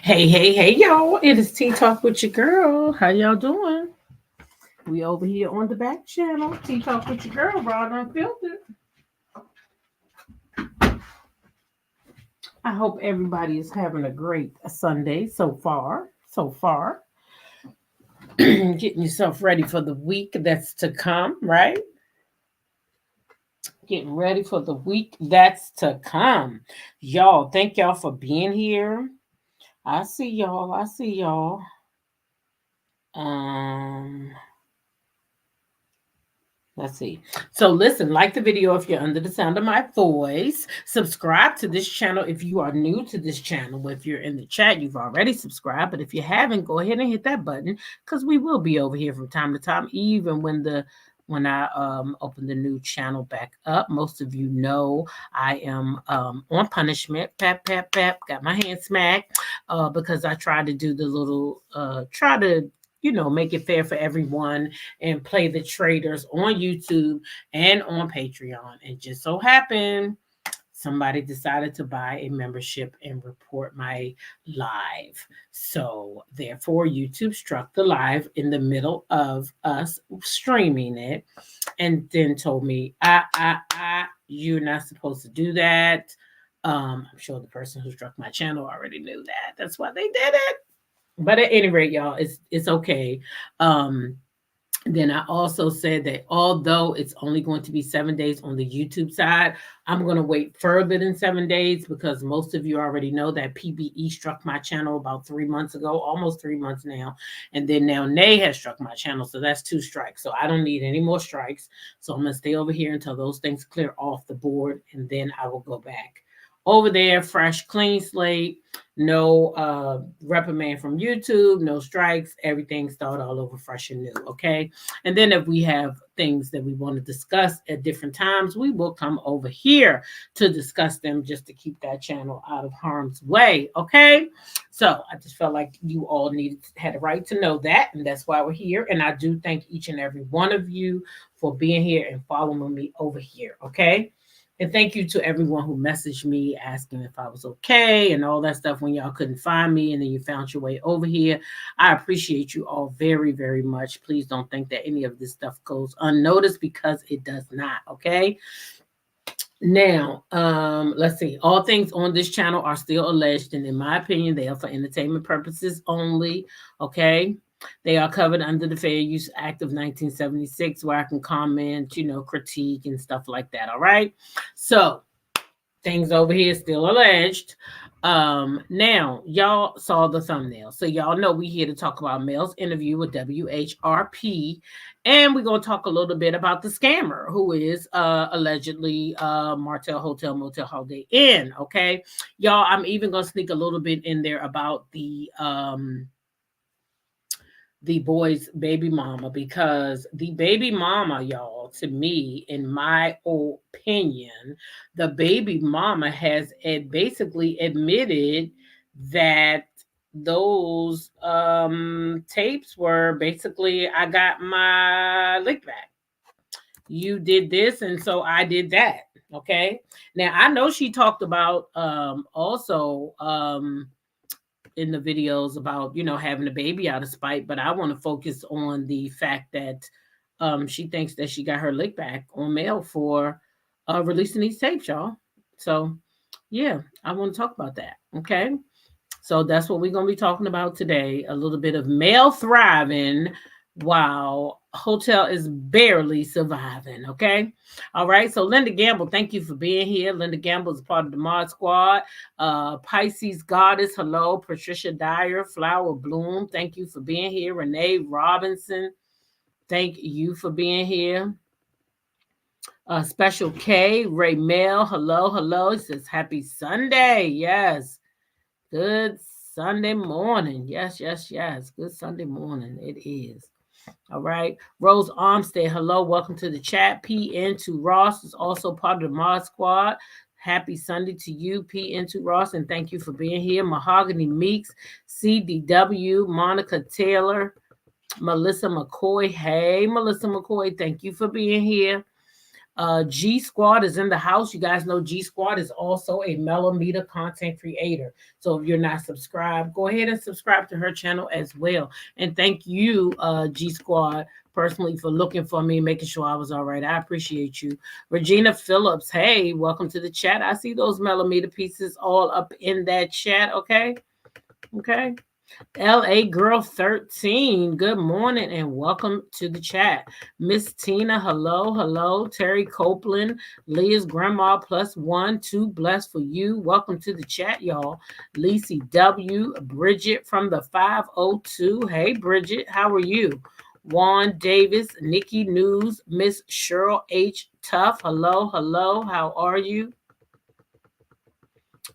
Hey, y'all. It is Tea Talk with your girl. How y'all doing? We over here on the back channel. Tea Talk with your girl, Raw and Unfiltered. I hope everybody is having a great Sunday so far. Getting yourself ready for the week that's to come, right? Getting ready for the week that's to come. Y'all, thank y'all for being here. I see y'all. Um, Let's see. So listen, like the video if you're under the sound of my voice. Subscribe to this channel if you are new to this channel. If you're in the chat, you've already subscribed. But if you haven't, go ahead and hit that button because we will be over here from time to time, even when I open the new channel back up. Most of you know I am on punishment. Pap, pap, pap. Got my hand smacked because I tried to do the little, make it fair for everyone and play the traitors on YouTube and on Patreon. And just so happened, somebody decided to buy a membership and report my live. So therefore, YouTube struck the live in the middle of us streaming it and then told me, you're not supposed to do that. I'm sure the person who struck my channel already knew that. That's why they did it. But at any rate, y'all, it's okay. Then I also said that although it's only going to be 7 days on the YouTube side, I'm going to wait further than 7 days because most of you already know that PBE struck my channel about 3 months ago, almost 3 months now. And then now Nay has struck my channel. So that's 2 strikes. So I don't need any more strikes. So I'm going to stay over here until those things clear off the board. And then I will go back over there, fresh, clean slate, no reprimand from YouTube, no strikes, everything start all over fresh and new, okay? And then if we have things that we want to discuss at different times, we will come over here to discuss them just to keep that channel out of harm's way, okay? So I just felt like you all had a right to know that, and that's why we're here. And I do thank each and every one of you for being here and following me over here, okay? And thank you to everyone who messaged me asking if I was okay and all that stuff when y'all couldn't find me and then you found your way over here. I appreciate you all very, very much. Please don't think that any of this stuff goes unnoticed because it does not, okay? Now, let's see. All things on this channel are still alleged, and in my opinion, they are for entertainment purposes only, okay? They are covered under the Fair Use Act of 1976, where I can comment, critique and stuff like that. All right. So things over here still alleged. Now y'all saw the thumbnail, so y'all know we here to talk about Mel's interview with WHRP, and we're gonna talk a little bit about the scammer who is allegedly Martel Hotel Motel Holiday Inn. Okay, y'all. I'm even gonna sneak a little bit in there about the boy's baby mama, because the baby mama, y'all, to me, in my opinion, the baby mama has basically admitted that those tapes were basically, I got my lick back. You did this, and so I did that. Okay. Now I know she talked about also in the videos about having a baby out of spite, but I want to focus on the fact that she thinks that she got her lick back on Mel for releasing these tapes, y'all. So yeah, I want to talk about that. Okay, so that's what we're going to be talking about today, a little bit of Mel thriving while Hoetell is barely surviving. Okay. All right. So Linda Gamble, thank you for being here. Linda Gamble is part of the Mod Squad. Pisces Goddess, hello. Patricia Dyer, Flower Bloom, thank you for being here. Renee Robinson, thank you for being here. Special K, Ray Mel, hello. It says happy Sunday. Yes. Good Sunday morning. Yes. Good Sunday morning. It is. All right. Rose Armstead, hello. Welcome to the chat. PN2 Ross is also part of the Mod Squad. Happy Sunday to you, PN2 Ross, and thank you for being here. Mahogany Meeks, CDW, Monica Taylor, Melissa McCoy. Hey, Melissa McCoy, thank you for being here. G Squad is in the house. You guys know G Squad is also a millimeter content creator. So if you're not subscribed, go ahead and subscribe to her channel as well. And thank you, G Squad, personally for looking for me, making sure I was all right. I appreciate you. Regina Phillips, hey, welcome to the chat. I see those millimeter pieces all up in that chat. Okay. Okay. LA Girl 13, good morning and welcome to the chat. Miss Tina, hello, hello. Terry Copeland, Leah's grandma plus one, two, blessed for you. Welcome to the chat, y'all. Lacey W, Bridget from the 502. Hey, Bridget, how are you? Juan Davis, Nikki News, Miss Cheryl H. Tough, hello, hello. How are you?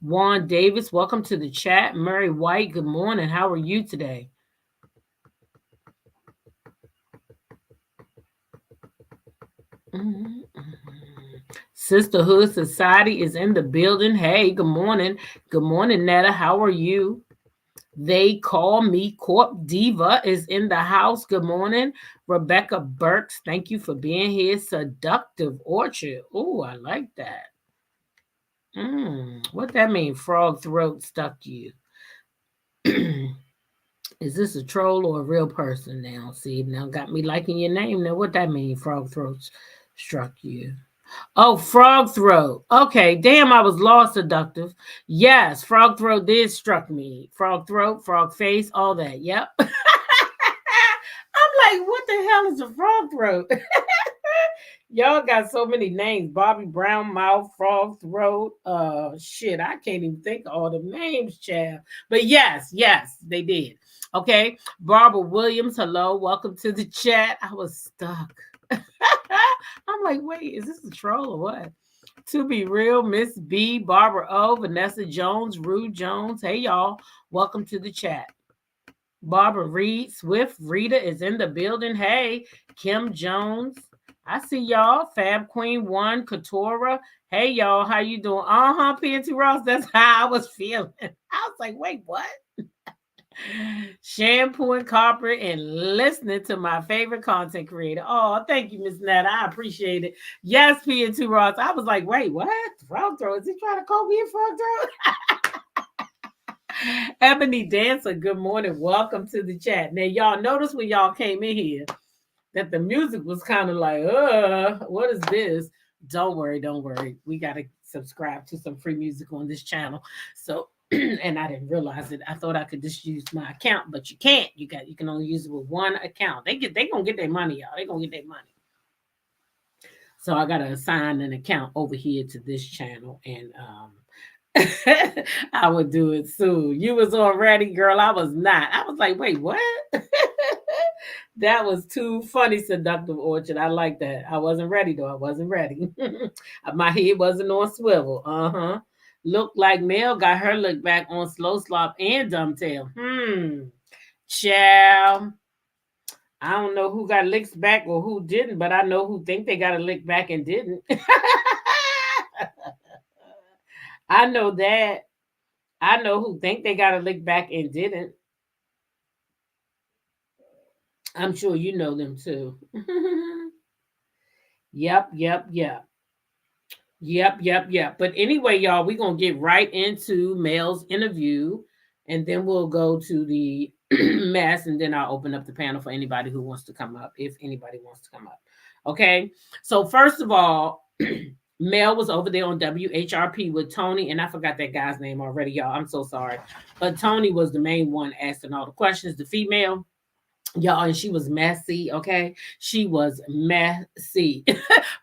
Juan Davis, welcome to the chat. Murray White, good morning. How are you today? Sisterhood Society is in the building. Hey, good morning. Good morning, Netta. How are you? They call me Corp Diva is in the house. Good morning. Rebecca Burks, thank you for being here. Seductive Orchard. Oh, I like that. What that mean? Frog throat stuck you. Is this a troll or a real person now? See, now got me liking your name. Now, what that mean? Frog throat struck you. Oh, frog throat. Okay, damn, I was lost, seductive. Yes, frog throat did struck me. Frog throat, frog face, all that. Yep. I'm like, what the hell is a frog throat? Y'all got so many names. Bobby Brown Mouth, Frog Throat. Shit, I can't even think of all the names, child. But yes, they did. Okay. Barbara Williams, hello. Welcome to the chat. I was stuck. I'm like, wait, is this a troll or what? To be real, Miss B, Barbara O, Vanessa Jones, Rue Jones. Hey, y'all. Welcome to the chat. Barbara Reed, Swift, Rita is in the building. Hey, Kim Jones. I see y'all. Fab Queen 1, Katora. Hey, y'all. How you doing? PNT Ross. That's how I was feeling. I was like, wait, what? Shampoo and copper and listening to my favorite content creator. Oh, thank you, Miss Nat. I appreciate it. Yes, PNT Ross. I was like, wait, what? Frog throat? Is he trying to call me a frog throat? Ebony Dancer, good morning. Welcome to the chat. Now, y'all notice when y'all came in here that the music was kind of like, what is this? Don't worry. We got to subscribe to some free music on this channel. So, and I didn't realize it. I thought I could just use my account, but you can't. You can only use it with one account. They gonna get their money, y'all. They gonna get their money. So I gotta assign an account over here to this channel, and I would do it soon. You was all ready, girl. I was not. I was like, wait, what? That was too funny, seductive Orchard. I like that. I wasn't ready though. I wasn't ready. My head wasn't on swivel. Looked like Mel got her look back on Slow Slop and Dumbtail. Child. I don't know who got licks back or who didn't, but I know who think they got a lick back and didn't. I know that. I know who think they got a lick back and didn't. I'm sure you know them too. Yep. But anyway, y'all, we're going to get right into Mel's interview, and then we'll go to the mess, and then I'll open up the panel for anybody who wants to come up, if anybody wants to come up. Okay. So first of all, Mel was over there on WHRP with Tony, and I forgot that guy's name already, y'all. I'm so sorry. But Tony was the main one asking all the questions, the female. Y'all, and she was messy, okay? She was messy.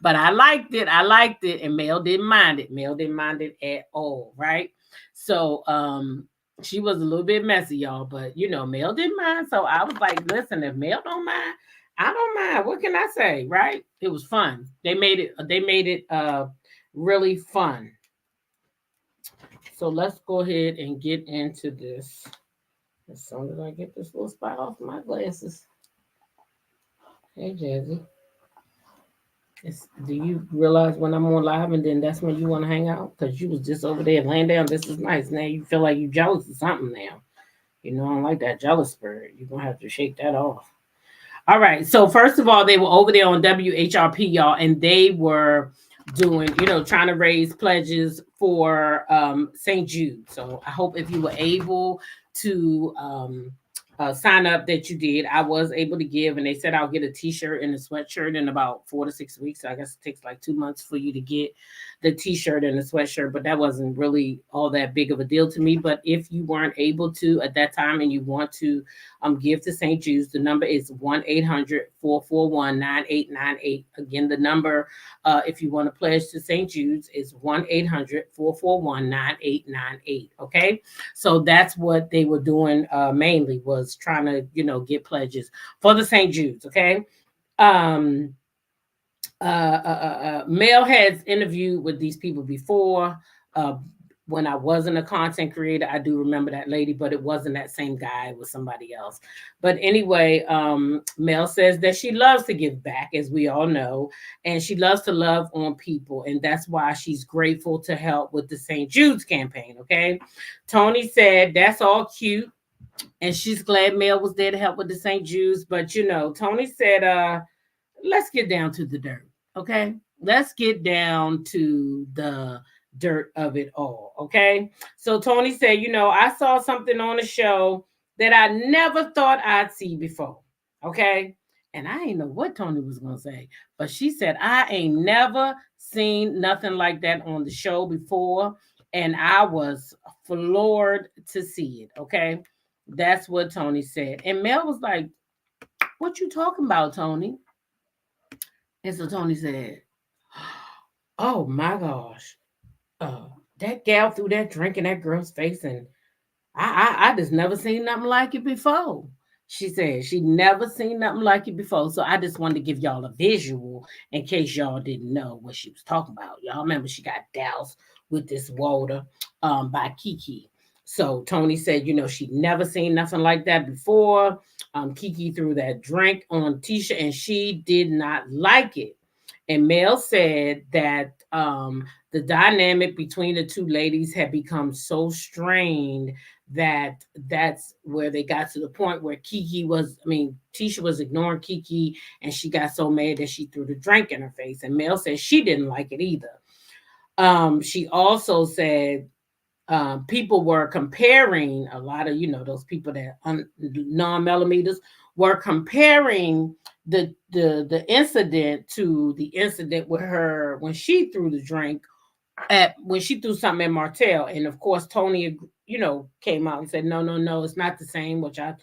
But I liked it. And Mel didn't mind it. Mel didn't mind it at all, right? So she was a little bit messy, y'all, but Mel didn't mind. So I was like, listen, if Mel don't mind, I don't mind. What can I say? Right? It was fun. They made it really fun. So let's go ahead and get into this. As soon as I get this little spot off my glasses. Hey, Jazzy. Do you realize when I'm on live and then that's when you want to hang out? Because you was just over there laying down. This is nice. Now you feel like you jealous of something now. I don't like that jealous spirit. You're going to have to shake that off. All right. So first of all, they were over there on WHRP, y'all, and they were doing, trying to raise pledges for St. Jude. So I hope if you were able to sign up that you did. I was able to give, and they said I'll get a T-shirt and a sweatshirt in about 4 to 6 weeks. So I guess it takes like 2 months for you to get the T-shirt and the sweatshirt, but that wasn't really all that big of a deal to me. But if you weren't able to at that time and you want to give to St. Jude's, the number is 1-800-441-9898. Again, the number, if you want to pledge to St. Jude's, is 1-800-441-9898. Okay, so that's what they were doing mainly, was trying to get pledges for the St. Jude's. Okay. Um, Mel has interviewed with these people before. Uh, when I wasn't a content creator, I do remember that lady, but it wasn't that same guy, it was somebody else. But anyway, Mel says that she loves to give back, as we all know, and she loves to love on people, and that's why she's grateful to help with the St. Jude's campaign. Okay, Tony said that's all cute, and she's glad Mel was there to help with the St. Jude's, but Tony said, let's get down to the dirt. Okay. Let's get down to the dirt of it all. Okay. So Tony said, I saw something on the show that I never thought I'd see before. Okay. And I ain't know what Tony was going to say, but she said, I ain't never seen nothing like that on the show before. And I was floored to see it. Okay. That's what Tony said. And Mel was like, what you talking about, Tony? And so Tony said, oh my gosh, that gal threw that drink in that girl's face, and I just never seen nothing like it before. She said she never seen nothing like it before. So I just wanted to give y'all a visual in case y'all didn't know what she was talking about. Y'all remember she got doused with this water by Kiki. So Tony said, she never seen nothing like that before. Kiki threw that drink on Tisha and she did not like it. And Mel said that the dynamic between the two ladies had become so strained that that's where they got to the point where Tisha was ignoring Kiki and she got so mad that she threw the drink in her face. And Mel said she didn't like it either. She also said people were comparing, a lot of those people that non-millimeters were comparing the incident to the incident with her when she threw the drink when she threw something at Martel. And of course Tony came out and said no, it's not the same, which I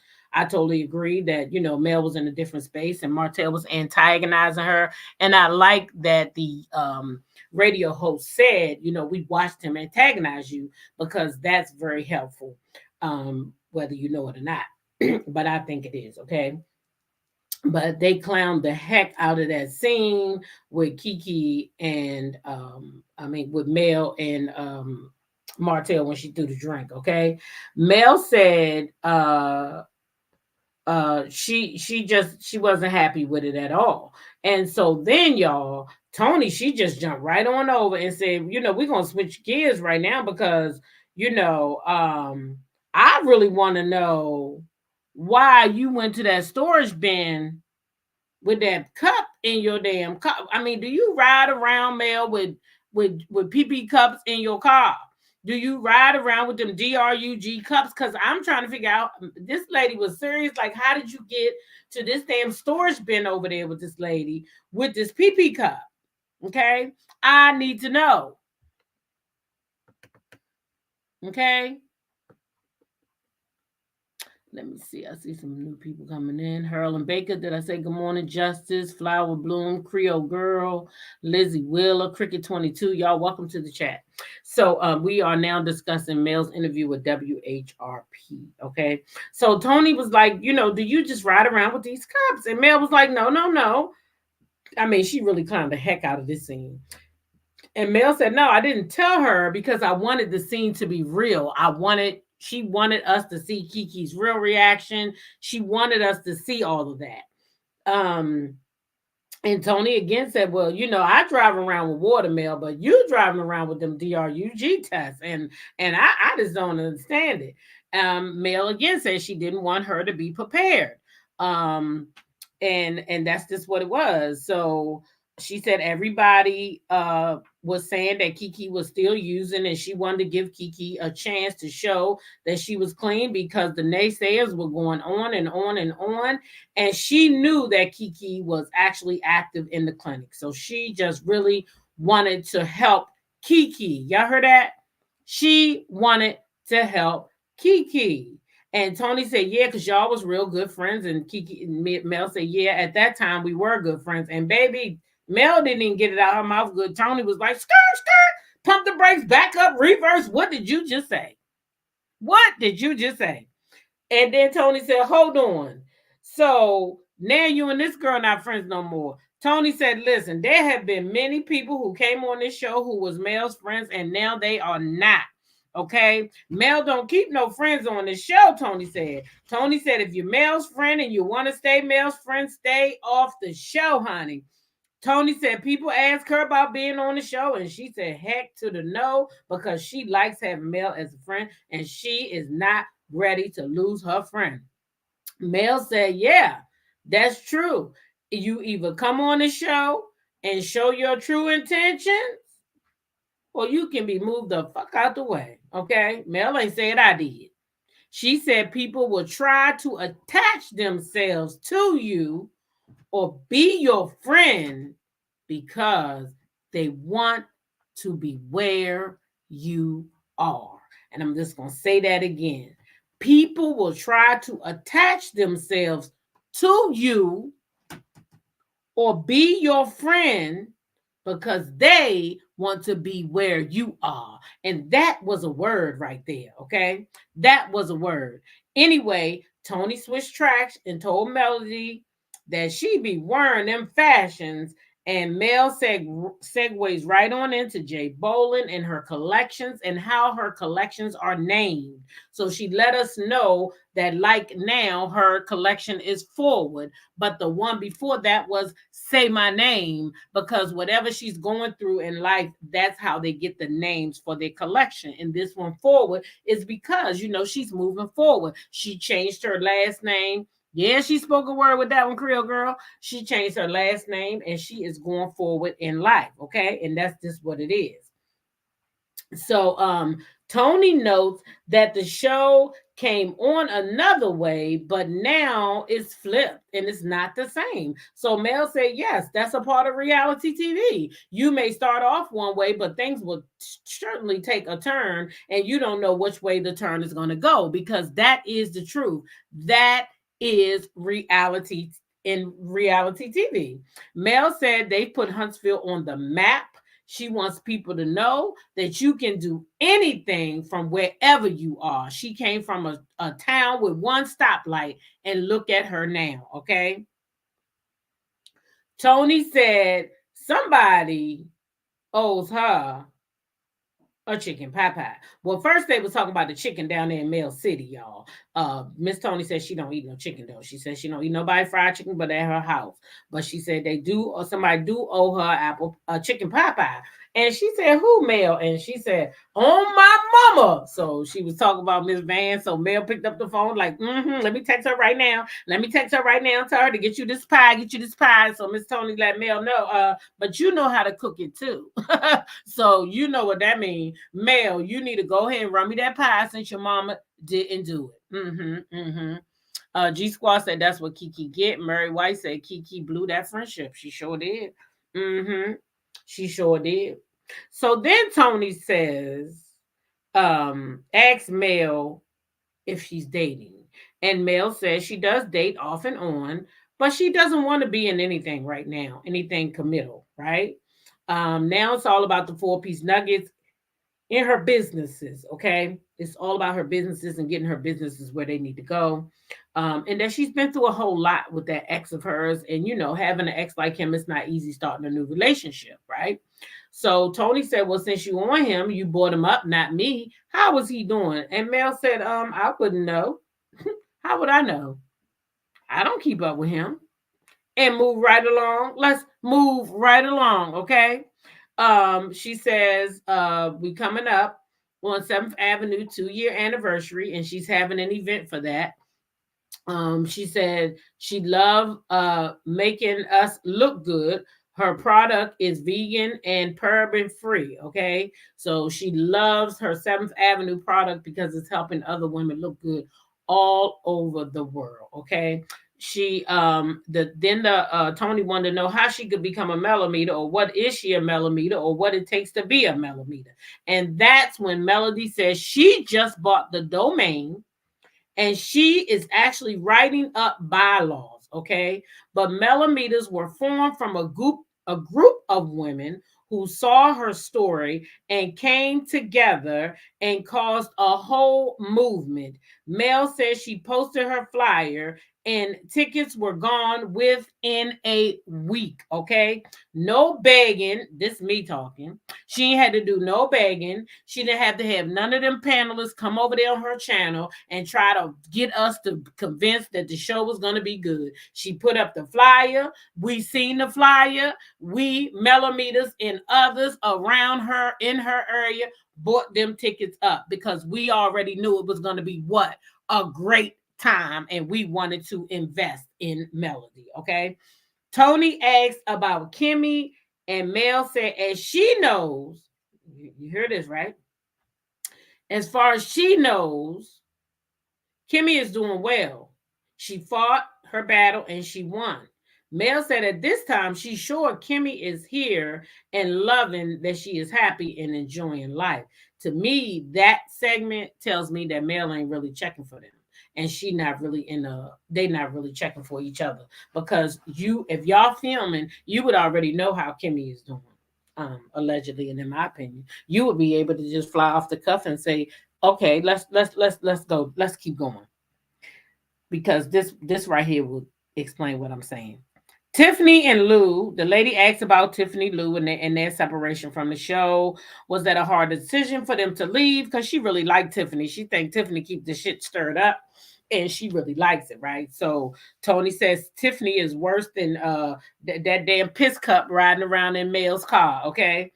totally agree that Mel was in a different space and Martel was antagonizing her. And I like that the radio host said, we watched him antagonize you, because that's very helpful, whether you know it or not. But I think it is. Okay. But they clowned the heck out of that scene with Kiki and with Mel and Martel when she threw the drink. Okay. Mel said she wasn't happy with it at all. And so then y'all, Tony, she just jumped right on over and said, we're gonna switch gears right now, because I really want to know why you went to that storage bin with that cup in your damn cup. I mean, do you ride around, Mel, with PP cups in your car? Do you ride around with them DRUG cups? Because I'm trying to figure out, this lady was serious. Like, how did you get to this damn storage bin over there with this lady with this PP cup? Okay, I need to know. Okay. Let me see. I see some new people coming in. Harlan Baker, did I say good morning? Justice, Flower Bloom, Creole Girl, Lizzie Wheeler, Cricket 22. Y'all, welcome to the chat. So we are now discussing Mel's interview with WHRP. Okay. So Tony was like, do you just ride around with these cups? And Mel was like, no. I mean, she really clowned the heck out of this scene. And Mel said, no, I didn't tell her because I wanted the scene to be real. She wanted us to see Kiki's real reaction. She wanted us to see all of that. And Tony again said, well, I drive around with watermail, but you driving around with them DRUG tests. And I just don't understand it. Mel again said she didn't want her to be prepared. And that's just what it was. So she said everybody was saying that Kiki was still using, and she wanted to give Kiki a chance to show that she was clean because the naysayers were going on and on and on. And she knew that Kiki was actually active in the clinic. So she just really wanted to help Kiki. Y'all heard that? She wanted to help Kiki. And Tony said, yeah, because y'all was real good friends. And Kiki and Mel said, yeah, at that time we were good friends. And baby, Mel didn't even get it out her mouth good. Tony was like, skirt, skirt, pump the brakes, back up, reverse. What did you just say? What did you just say? And then Tony said, hold on. So now you and this girl not friends no more. Tony said, listen, there have been many people who came on this show who was Mel's friends, and now they are not. Okay. Mel don't keep no friends on the show, Tony said. Tony said, if you're Mel's friend and you want to stay Mel's friend, stay off the show, honey. Tony said people ask her about being on the show, and she said heck to the no because she likes having Mel as a friend, and she is not ready to lose her friend. Mel said, yeah, that's true. You either come on the show and show your true intentions, or you can be moved the fuck out the way. Okay? Mel ain't said I did. She said people will try to attach themselves to you or be your friend because they want to be where you are. And I'm just going to say that again. People will try to attach themselves to you or be your friend because they want to be where you are. And that was a word right there, okay? That was a word. Anyway, Tony switched tracks and told Melody that she be wearing them fashions. And Mel segues right on into Jay Bolin and her collections and how her collections are named. So she let us know that, like now, her collection is forward, but the one before that was Say My Name, because whatever she's going through in life, that's how they get the names for their collection. And this one forward is because, she's moving forward. She changed her last name. Yeah, she spoke a word with that one, Creole girl. She changed her last name and she is going forward in life. Okay. And that's just what it is. So Tony notes that the show came on another way, but now it's flipped and it's not the same. So Mel said, yes, that's a part of reality TV. You may start off one way, but things will certainly take a turn and you don't know which way the turn is going to go, because that is the truth. That is reality in reality TV. Mel said they put Huntsville on the map. She wants people to know that you can do anything from wherever you are. She came from a town with one stoplight, and look at her now, okay? Tony said somebody owes her a chicken pie pie. Well, first they was talking about the chicken down there in Mail City, y'all. Miss Tony said she don't eat no chicken though. She said she don't eat nobody fried chicken but at her house. But she said they do, or somebody do owe her a chicken pie pie. And she said, who, Mel? And she said, on my mama. So she was talking about Miss Van. So Mel picked up the phone like, let me text her right now. Let me text her right now. Tell her to get you this pie, get you this pie. So Miss Tony let Mel know. But you know how to cook it too. So you know what that means. Mel, you need to go ahead and run me that pie since your mama didn't do it. G Squad said that's what Kiki get. Murray White said Kiki blew that friendship. She sure did. She sure did. So then Tony says, ask Mel if she's dating. And Mel says she does date off and on, but she doesn't want to be in anything right now, anything committal, right? Now it's all about the 4-piece nuggets in her businesses, okay? It's all about her businesses and getting her businesses where they need to go. And that she's been through a whole lot with that ex of hers. And, having an ex like him, it's not easy starting a new relationship, right? So Tony said, well, since you on him, you brought him up, not me. How was he doing? And Mel said, I wouldn't know. How would I know? I don't keep up with him. And move right along. Let's move right along, okay? She says, we coming up on 7th Avenue 2-year anniversary, and she's having an event for that. She said she loved making us look good. Her product is vegan and paraben free. Okay, so she loves her Seventh Avenue product because it's helping other women look good all over the world. Okay, she the Tony wanted to know how she could become a millimeter, or what is she a millimeter, or what it takes to be a millimeter. And that's when Melody says she just bought the domain and she is actually writing up bylaws. Okay, but millimeters were formed from a group of women who saw her story and came together and caused a whole movement. Mel says she posted her flyer and tickets were gone within a week. Okay, no begging. This me talking. She ain't had to do no begging. She didn't have to have none of them panelists come over there on her channel and try to get us to convince that the show was going to be good. She put up the flyer. We seen the flyer. We millimeters and others around her in her area bought them tickets up because we already knew it was going to be what? A great time, and we wanted to invest in Melody. Okay. Tony asked about Kimmy, and Mel said, as she knows, you hear this, right? As far as she knows, Kimmy is doing well. She fought her battle and she won. Mel said at this time she's sure Kimmy is here and loving that she is happy and enjoying life. To me, that segment tells me that Mel ain't really checking for them. And she not really they not really checking for each other. Because if y'all filming, you would already know how Kimmy is doing. Allegedly, and in my opinion, you would be able to just fly off the cuff and say, okay, let's go, let's keep going, because this right here will explain what I'm saying. Tiffany and Lou, the lady asked about Tiffany Lou and their separation from the show. Was that a hard decision for them to leave? Because she really liked Tiffany. She think Tiffany keep the shit stirred up, and she really likes it, right? So Tony says Tiffany is worse than that damn piss cup riding around in Mel's car. Okay.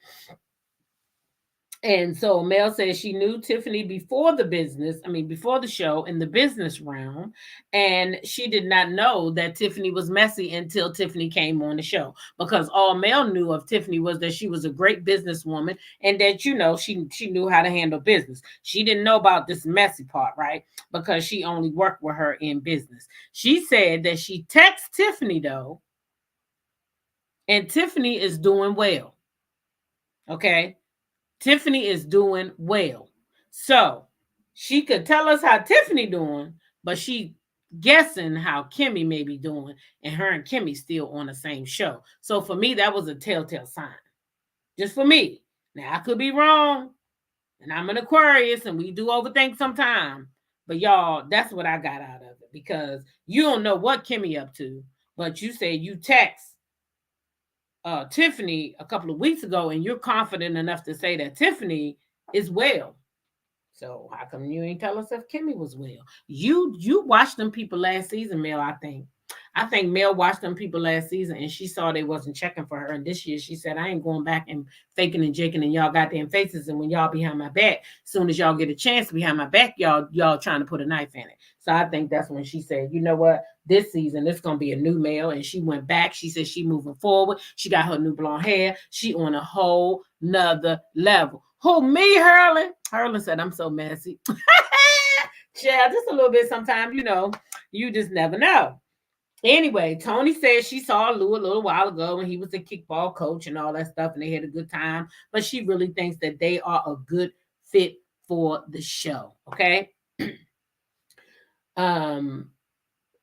And so Mel says she knew Tiffany before the show in the business realm. And she did not know that Tiffany was messy until Tiffany came on the show. Because all Mel knew of Tiffany was that she was a great businesswoman and that, she knew how to handle business. She didn't know about this messy part, right? Because she only worked with her in business. She said that she texts Tiffany, though, and Tiffany is doing well. Okay. Tiffany is doing well. So she could tell us how Tiffany doing, but she guessing how Kimmy may be doing, and her and Kimmy still on the same show. So for me, that was a telltale sign. Just for me. Now I could be wrong, and I'm an Aquarius, and we do overthink sometimes. But y'all, that's what I got out of it, because you don't know what Kimmy up to, but you say you text Tiffany a couple of weeks ago, and you're confident enough to say that Tiffany is well. So how come you ain't tell us if Kimmy was well? You watched them people last season, Mel. I think Mel watched them people last season, and she saw they wasn't checking for her. And this year she said, I ain't going back and faking and jaking in y'all goddamn faces. And when y'all behind my back, as soon as y'all get a chance behind my back, y'all trying to put a knife in it. So I think that's when she said, you know what? This season, it's gonna be a new Mel. And she went back. She said she moving forward. She got her new blonde hair. She on a whole nother level. Who, me, Hurling? Hurling said, I'm so messy. Yeah, just a little bit sometimes, you just never know. Anyway, Tony said she saw Lou a little while ago when he was the kickball coach and all that stuff, and they had a good time. But she really thinks that they are a good fit for the show. Okay. And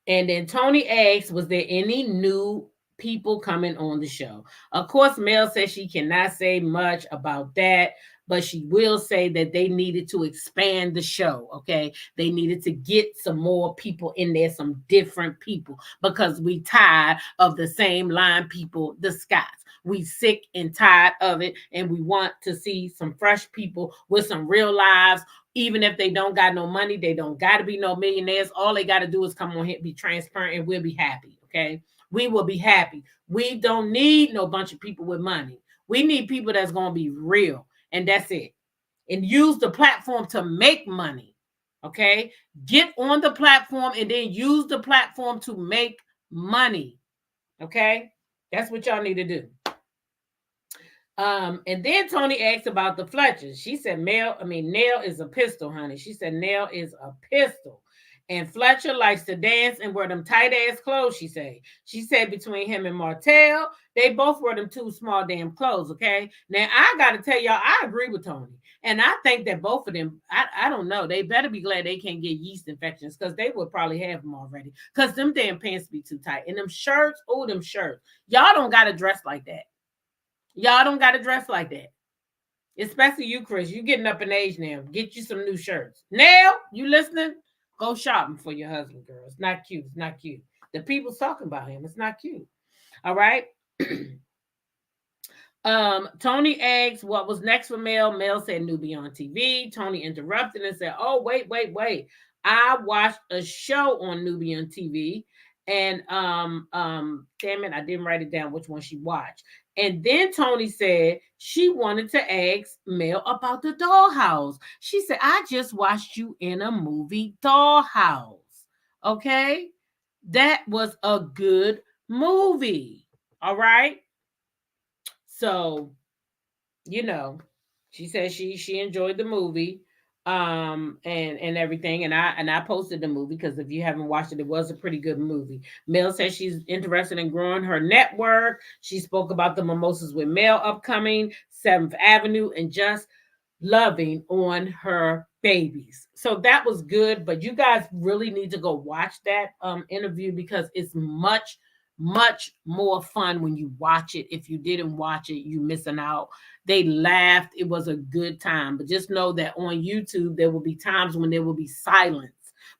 then Tony asks, was there any new people coming on the show? Of course, Mel says she cannot say much about that, but she will say that they needed to expand the show. Okay. They needed to get some more people in there, some different people, because we tired of the same line people, the Scots. We sick and tired of it, and we want to see some fresh people with some real lives. Even if they don't got no money, they don't got to be no millionaires. All they got to do is come on here, be transparent, and we'll be happy. Okay. We will be happy. We don't need no bunch of people with money. We need people that's going to be real. And that's it. And use the platform to make money. Okay? Get on the platform and then use the platform to make money. Okay? That's what y'all need to do. And then Tony asked about the Fletchers. She said, Nell is a pistol, honey. She said, Nell is a pistol. And Fletcher likes to dance and wear them tight ass clothes, she said. She said between him and Martel, they both wear them too small damn clothes, okay? Now, I got to tell y'all, I agree with Tony. And I think that both of them, I don't know, they better be glad they can't get yeast infections because they would probably have them already because them damn pants be too tight. And them shirts, them shirts. Y'all don't got to dress like that. Y'all don't got to dress like that. Especially you, Chris. You getting up in age now. Get you some new shirts. Now, you listening? Go shopping for your husband, girl. It's not cute. It's not cute. The people's talking about him. It's not cute. All right. Tony asked what was next for Mel. Mel said Newbie on TV. Tony interrupted and said, oh, wait. I watched a show on Newbie on TV. And damn it, I didn't write it down which one she watched. And then Tony said she wanted to ask Mel about the dollhouse. She said, I just watched you in a movie, Dollhouse. Okay? That was a good movie. All right? So, she said she enjoyed the movie and everything, and I posted the movie because if you haven't watched it was a pretty good movie. Mel says she's interested in growing her network. She spoke about the Mimosas with Mel upcoming, 7th Avenue, and just loving on her babies. So that was good, but you guys really need to go watch that interview because it's much more fun when you watch it. If you didn't watch it, you missing out. They laughed. It was a good time. But just know that on YouTube, there will be times when there will be silence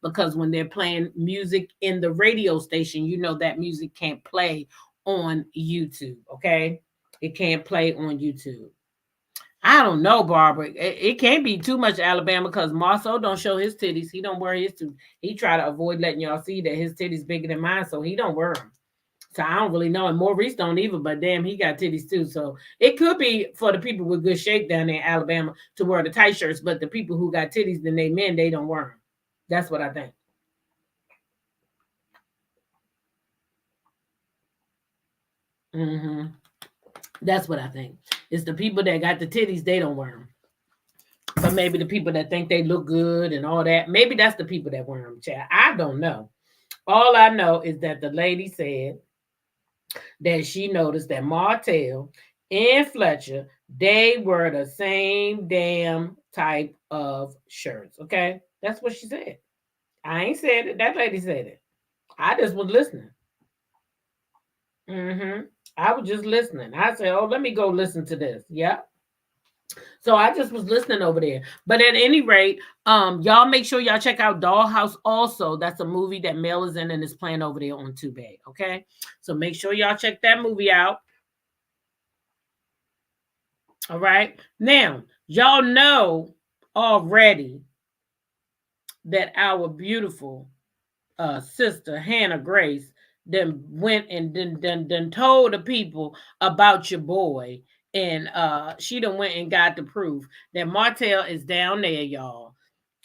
because when they're playing music in the radio station, that music can't play on YouTube, okay? It can't play on YouTube. I don't know, Barbara. It can't be too much Alabama because Marceau don't show his titties. He don't wear his titties. He try to avoid letting y'all see that his titties bigger than mine, so he don't wear them. So I don't really know. And Maurice don't either, but damn, he got titties too. So it could be for the people with good shape down there in Alabama to wear the tight shirts, but the people who got titties, then they men, they don't wear them. That's what I think. Mm-hmm. That's what I think. It's the people that got the titties, they don't wear them. But maybe the people that think they look good and all that, maybe that's the people that wear them, child. I don't know. All I know is that the lady said that she noticed that Martel and Fletcher, they were the same damn type of shirts. Okay? That's what she said. I ain't said it. That lady said it. I just was listening. Mm-hmm. I was just listening. I said, oh, let me go listen to this. Yep. So I just was listening over there. But at any rate, y'all make sure y'all check out Dollhouse also. That's a movie that Mel is in and is playing over there on Tubi. Okay? So make sure y'all check that movie out. All right. Now, y'all know already that our beautiful sister, Hannah Grace, then went and then told the people about your boy. And she done went and got the proof that Martel is down there, y'all.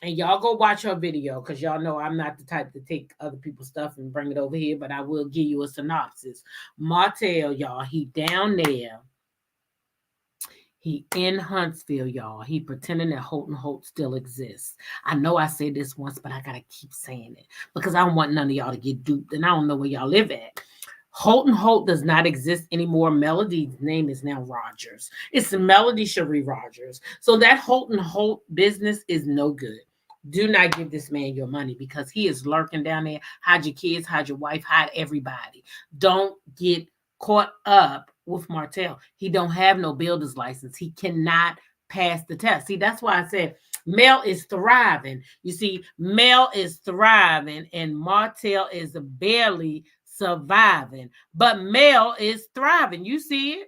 And y'all go watch her video because y'all know I'm not the type to take other people's stuff and bring it over here, but I will give you a synopsis. Martel, y'all, he down there. He in Huntsville, y'all. He pretending that Houghton Holt still exists. I know I said this once, but I gotta keep saying it because I don't want none of y'all to get duped, and I don't know where y'all live at. Houghton Holt does not exist anymore. Melody's name is now Rogers. It's Melody Cherie Rogers. So that Houghton Holt business is no good. Do not give this man your money because he is lurking down there. Hide your kids, hide your wife, hide everybody. Don't get caught up with Martel. He don't have no builder's license. He cannot pass the test. See, that's why I said Mel is thriving. You see, Mel is thriving and Martel is barely surviving. But Mel is thriving. You see it?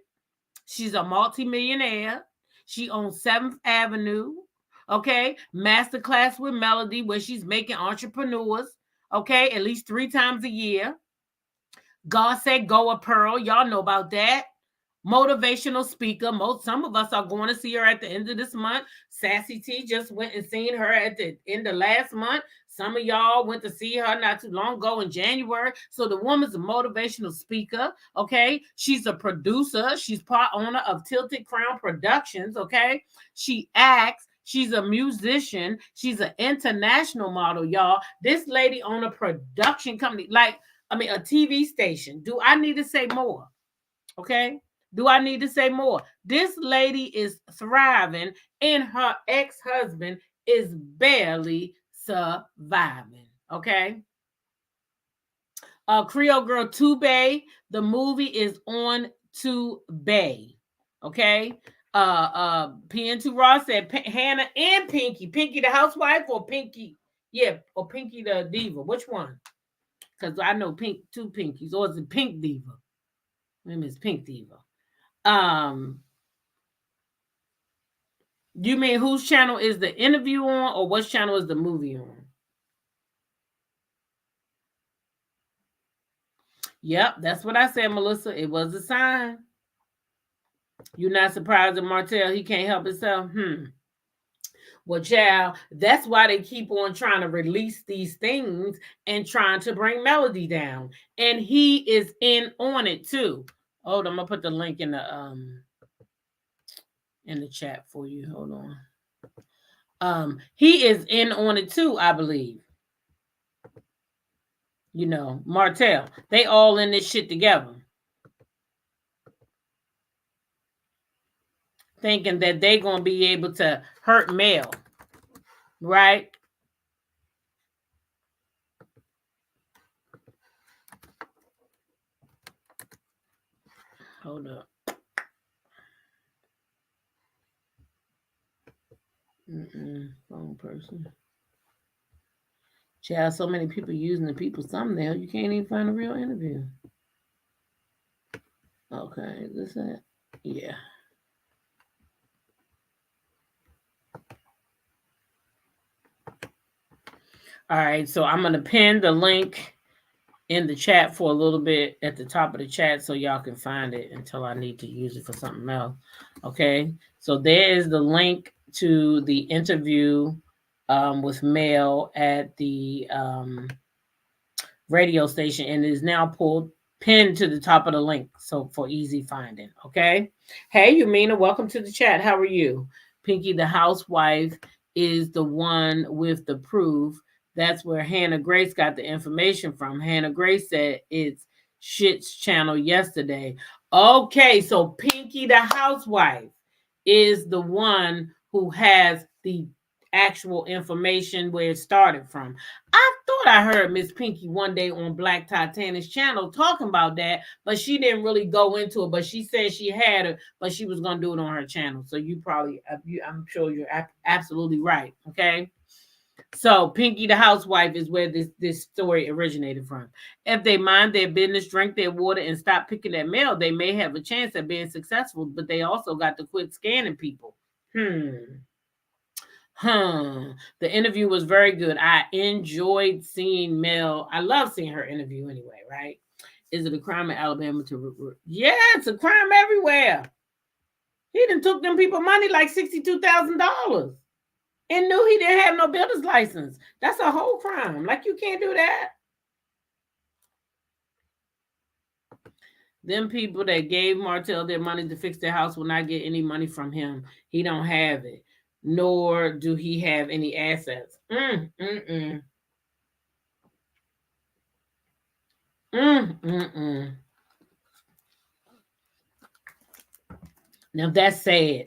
She's a multimillionaire. She owns 7th Avenue. Okay, masterclass with Melody where she's making entrepreneurs. Okay, at least 3 times a year. God said go a pearl. Y'all know about that. motivational speaker. Some of us are going to see her at the end of this month. Sassy T just went and seen her at the end of last month. Some of y'all went to see her not too long ago in January. So the woman's a motivational speaker. Okay, she's a producer. She's part owner of Tilted Crown Productions. Okay, she acts. She's a musician. She's an international model, y'all. This lady own a production company, a TV station. Do I need to say more? Okay. Do I need to say more? This lady is thriving, and her ex-husband is barely surviving. Okay. Creole Girl Tube. The movie is on Tube. Okay. PN2 Ross said Hannah and Pinky. Pinky the housewife or Pinky? Yeah, or Pinky the diva. Which one? Because I know two Pinkies. Or is it Pink Diva? My name is Pink Diva. You mean whose channel is the interview on, or what channel is the movie on? Yep, that's what I said, Melissa. It was a sign. You're not surprised at Martel, he can't help himself? Well, child, that's why they keep on trying to release these things and trying to bring Melody down. And he is in on it too. Hold on, I'm gonna put the link in the chat for you. Hold on. He is in on it too, I believe. You know, Martel. They all in this shit together. Thinking that they gonna be able to hurt Mel. Right? Hold up. Wrong person. Child, so many people using the people's thumbnail, you can't even find a real interview. Okay, is this it? Yeah. All right, so I'm gonna pin the link in the chat for a little bit at the top of the chat so y'all can find it until I need to use it for something else. Okay, so there is the link to the interview with Mel at the radio station, and it is now pinned to the top of the link, so for easy finding. Okay. Hey, Yumina, welcome to the chat. How are you? Pinky the housewife is the one with the proof. That's where Hannah Grace got the information from. Hannah Grace said it's Shit's channel yesterday. Okay, so Pinky the housewife is the one who has the actual information where it started from. I thought I heard Miss Pinky one day on Black Titania's channel talking about that, but she didn't really go into it. But she said she had it, but she was going to do it on her channel. So you probably, I'm sure you're absolutely right. Okay. So Pinky the housewife is where this story originated from. If they mind their business, drink their water, and stop picking at mail, they may have a chance at being successful, but they also got to quit scanning people. The interview was very good. I enjoyed seeing Mel. I love seeing her interview anyway, right? Is it a crime in Alabama to... Yeah, it's a crime everywhere. He done took them people money like $62,000 and knew he didn't have no builder's license. That's a whole crime. Like, you can't do that. Them people that gave Martel their money to fix their house will not get any money from him. He don't have it. Nor do he have any assets. Now that's sad.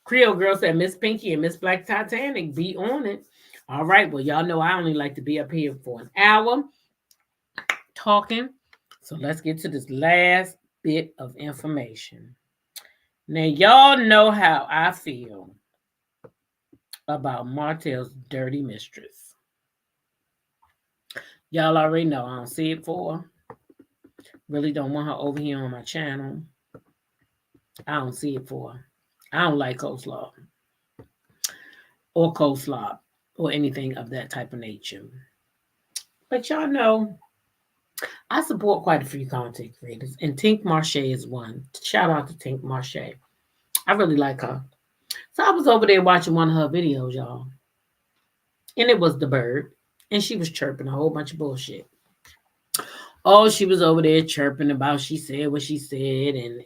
Creole Girl said Miss Pinky and Miss Black Titanic be on it. All right, well, y'all know I only like to be up here for an hour talking. So let's get to this last bit of information. Now, y'all know how I feel about Martel's dirty mistress. Y'all already know I don't see it for her. Really don't want her over here on my channel. I don't see it for her. I don't like coleslaw or anything of that type of nature. But y'all know I support quite a few content creators, and Tink Marche is one. Shout out to Tink Marche. I really like her. So I was over there watching one of her videos, y'all, and it was the bird, and she was chirping a whole bunch of bullshit. Oh, she was over there chirping about she said what she said, and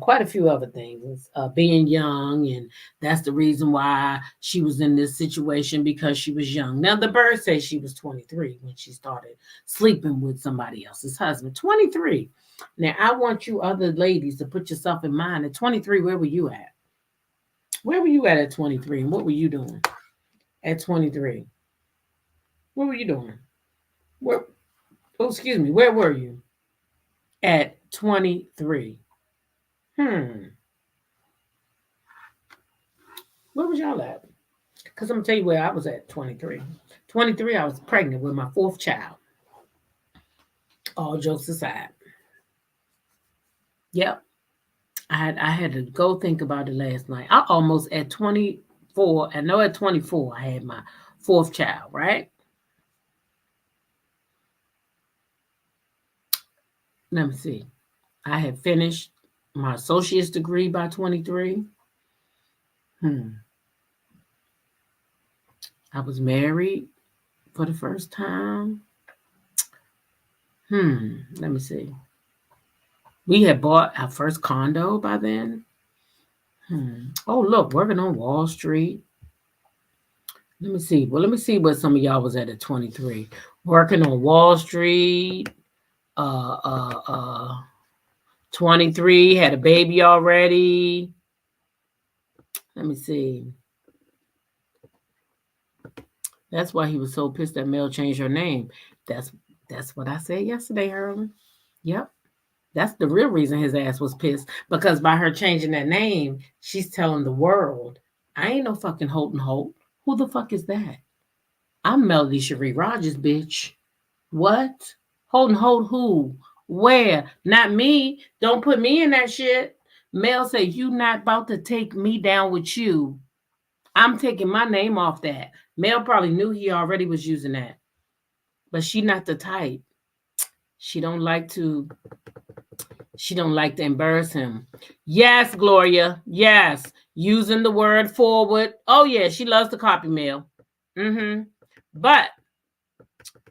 quite a few other things. Being young, and that's the reason why she was in this situation because she was young. Now the bird says she was 23 when she started sleeping with somebody else's husband. 23. Now I want you other ladies to put yourself in mind. At 23, where were you at? Where were you at 23, and what were you doing at 23? What were you doing? Where? Oh, excuse me. Where were you at 23? Hmm. Where was y'all at? Because I'm going to tell you where I was at 23. 23, I was pregnant with my fourth child. All jokes aside. Yep. I had to go think about it last night. I almost at 24, I know at 24 I had my fourth child, right? Let me see. I had finished my associate's degree by 23. I was married for the first time. Let me see. We had bought our first condo by then. Oh, look, working on Wall Street. Let me see. Well, let me see what some of y'all was at 23. Working on Wall Street. Uh, uh, uh, 23, had a baby already. Let me see. That's why he was so pissed that Mel changed her name. That's what I said yesterday, Harlan. Yep. That's the real reason his ass was pissed. Because by her changing that name, she's telling the world, I ain't no fucking Holton Holt. Who the fuck is that? I'm Melody Cherie Rogers, bitch. What? Holton Holt who? Where? Not me. Don't put me in that shit. Mel said, you not about to take me down with you. I'm taking my name off that. Mel probably knew he already was using that. But she not the type. She don't like to embarrass him. Yes, Gloria. Yes. Using the word forward. Oh yeah, she loves to copy Mel. But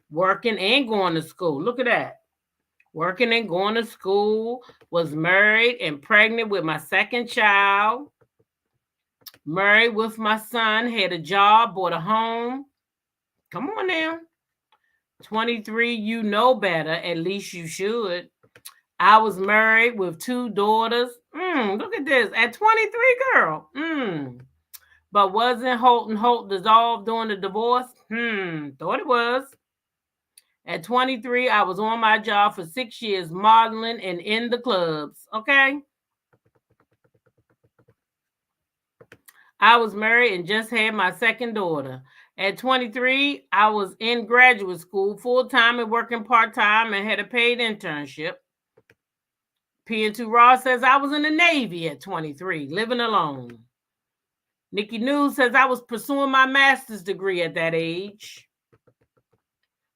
working and going to school. Look at that. Working and going to school, was married and pregnant with my second child. Married with my son, had a job, bought a home. Come on now. 23, you know better. At least you should. I was married with 2 daughters. Look at this. At 23, girl. But wasn't Holton Holt dissolved during the divorce? Thought it was. At 23, I was on my job for 6 years, modeling and in the clubs. Okay. I was married and just had my second daughter. At 23, I was in graduate school full-time and working part-time and had a paid internship. PN2 Ross says I was in the Navy at 23, living alone. Nikki News says I was pursuing my master's degree at that age.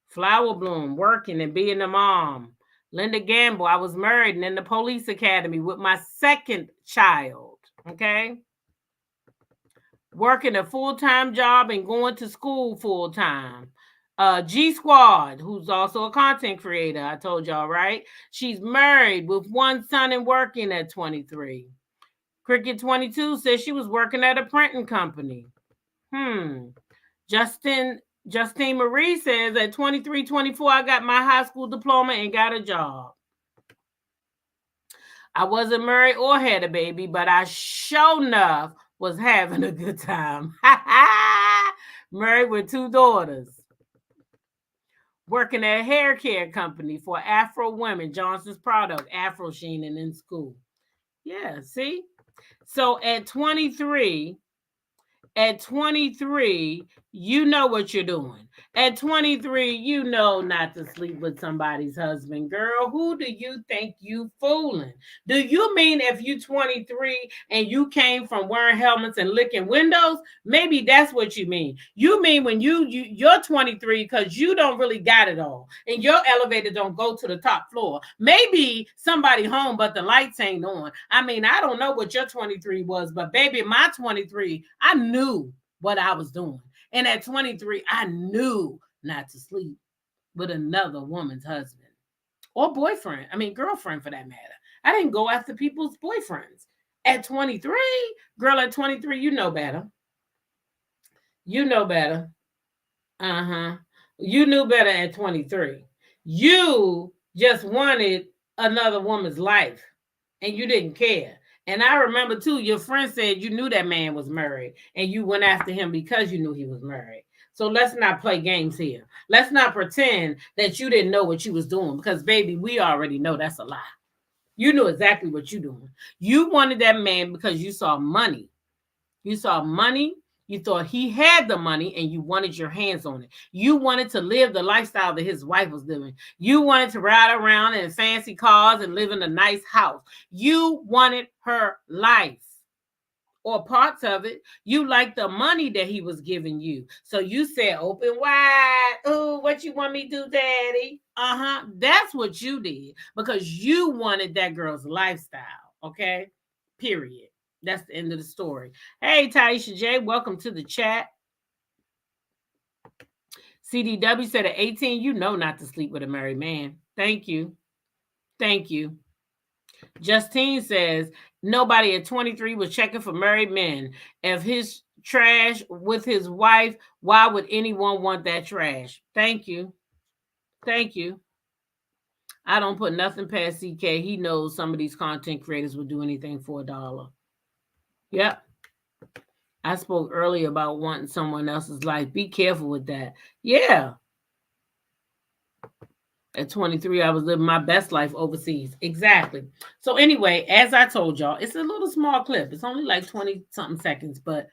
Flower Bloom, working and being a mom. Linda Gamble, I was married and in the police academy with my second child. Okay. Working a full-time job and going to school full-time. G Squad, who's also a content creator, I told y'all, right? She's married with 1 son and working at 23. Cricket 22 says she was working at a printing company. Justine Marie says at 23, 24, I got my high school diploma and got a job. I wasn't married or had a baby, but I sure enough was having a good time. Married with 2 daughters. Working at a hair care company for Afro women, Johnson's product, Afro Sheen, and in school. Yeah, see? So at 23, At 23, you know what you're doing. At 23, you know not to sleep with somebody's husband. Girl, who do you think you fooling? Do you mean if you 23 and you came from wearing helmets and licking windows? Maybe that's what you mean. You mean when you're 23 because you don't really got it all and your elevator don't go to the top floor. Maybe somebody home, but the lights ain't on. I mean, I don't know what your 23 was, but baby, my 23, I knew what I was doing. And at 23, I knew not to sleep with another woman's husband or boyfriend. I mean, girlfriend for that matter. I didn't go after people's boyfriends. At 23, girl, at 23, you know better. You know better. Uh-huh. You knew better at 23. You just wanted another woman's life and you didn't care. And I remember too, your friend said you knew that man was married and you went after him because you knew he was married. So let's not play games here. Let's not pretend that you didn't know what you was doing because baby, we already know that's a lie. You knew exactly what you're doing. You wanted that man because you saw money. You saw money. You thought he had the money and you wanted your hands on it. You wanted to live the lifestyle that his wife was living. You wanted to ride around in fancy cars and live in a nice house. You wanted her life or parts of it. You liked the money that he was giving you. So you said, open wide. Oh, what you want me to do, daddy? Uh-huh. That's what you did because you wanted that girl's lifestyle. Okay. Period. That's the end of the story. Hey, Taisha J, welcome to the chat. CDW said at 18, you know not to sleep with a married man. Thank you. Thank you. Justine says, nobody at 23 was checking for married men. If his trash with his wife, why would anyone want that trash? Thank you. Thank you. I don't put nothing past CK. He knows some of these content creators will do anything for $1. Yep. I spoke earlier about wanting someone else's life. Be careful with that. Yeah. At 23, I was living my best life overseas. Exactly. So anyway, as I told y'all, it's a little small clip. It's only like 20-something seconds, but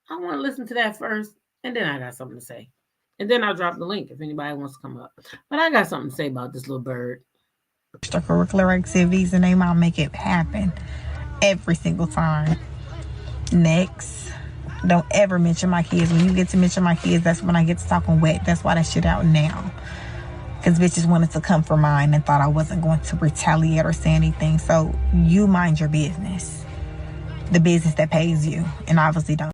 I want to listen to that first, and then I got something to say. And then I'll drop the link if anybody wants to come up. But I got something to say about this little bird. Extracurricular activities, and they might make it happen every single time. Next, don't ever mention my kids. When you get to mention my kids, that's when I get to talking wet. That's why that shit out now. Because bitches wanted to come for mine and thought I wasn't going to retaliate or say anything. So you mind your business. The business that pays you, and obviously don't.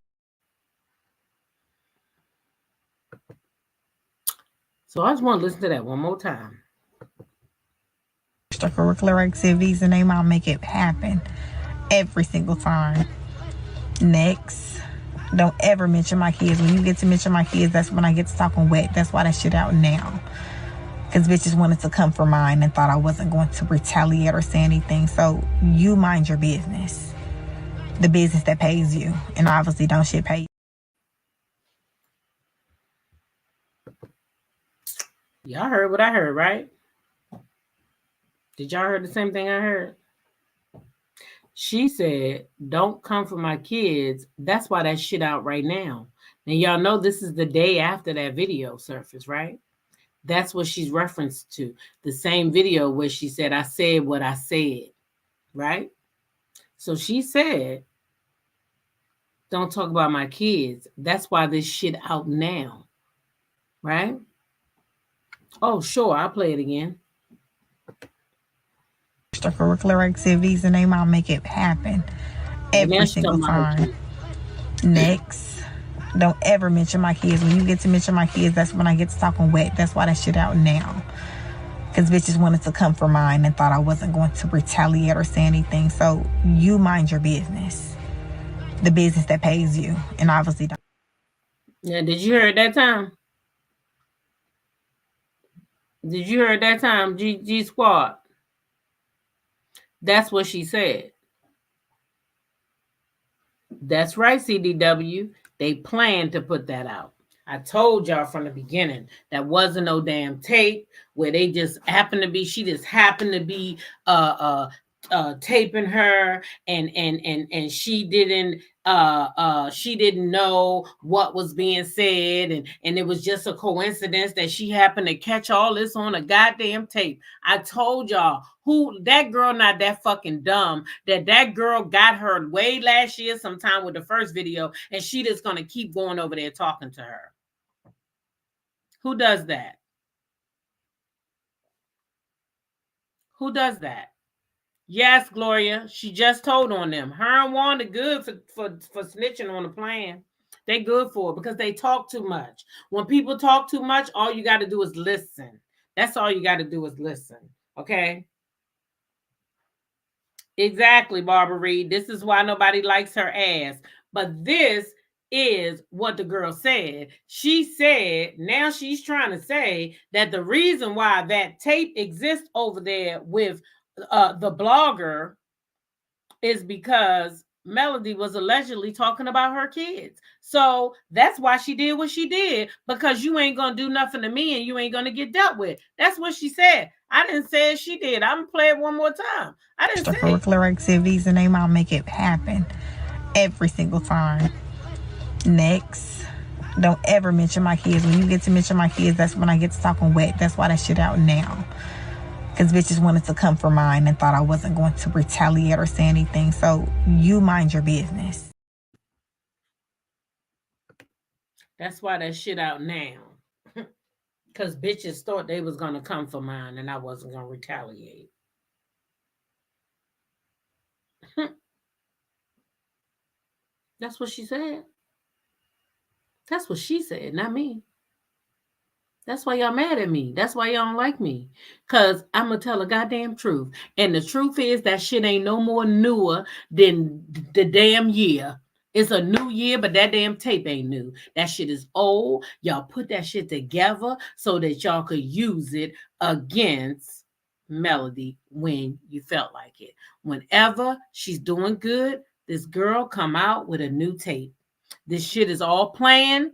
So I just want to listen to that one more time. Extracurricular activities, and they might make it happen every single time. Next, don't ever mention my kids. When you get to mention my kids, that's when I get to talking wet. That's why that shit out now. Because bitches wanted to come for mine and thought I wasn't going to retaliate or say anything. So you mind your business. The business that pays you, and obviously don't shit pay you. Y'all heard what I heard, right? Did y'all hear the same thing I heard? She said, don't come for my kids. That's why that shit out right now. And y'all know this is the day after that video surfaced, right? That's what she's referenced to. The same video where she said, I said what I said, right? So she said, don't talk about my kids. That's why this shit out now, right? Oh, sure, I'll play it again. Extracurricular activities, and they might make it happen every single time. Next, don't ever mention my kids. When you get to mention my kids, that's when I get to talking wet. That's why that shit out now. Because bitches wanted to come for mine and thought I wasn't going to retaliate or say anything. So you mind your business. The business that pays you, and obviously don't. Yeah, did you hear it that time? Did you hear it that time, G Squad? That's what she said. That's right, CDW. They planned to put that out. I told y'all from the beginning that wasn't no damn tape where they just happened to be, she just happened to be taping her, and she didn't know what was being said, and it was just a coincidence that she happened to catch all this on a goddamn tape. I told y'all, who that girl not that fucking dumb, that girl got her way last year sometime with the first video, and she just gonna keep going over there talking to her. Who does that? Who does that? Yes, Gloria. She just told on them. Her and Wanda good for snitching on the plan. They good for it because they talk too much. When people talk too much, all you got to do is listen. That's all you got to do is listen. Okay? Exactly, Barbara Reed. This is why nobody likes her ass. But this is what the girl said. She said, now she's trying to say that the reason why that tape exists over there with the blogger is because Melody was allegedly talking about her kids. So that's why she did what she did, because you ain't going to do nothing to me and you ain't going to get dealt with. That's what she said. I didn't say she did. I'm going to play it one more time. I didn't say extracurricular activities and they might make it happen every single time. Next, don't ever mention my kids. When you get to mention my kids, that's when I get to talking wet. That's why that shit out now. Because bitches wanted to come for mine and thought I wasn't going to retaliate or say anything. So you mind your business. That's why that shit out now. Because bitches thought they was going to come for mine and I wasn't going to retaliate. That's what she said. That's what she said, not me. That's why y'all mad at me. That's why y'all don't like me. Because I'm going to tell a goddamn truth. And the truth is that shit ain't no more newer than the damn year. It's a new year, but that damn tape ain't new. That shit is old. Y'all put that shit together so that y'all could use it against Melody when you felt like it. Whenever she's doing good, this girl come out with a new tape. This shit is all planned.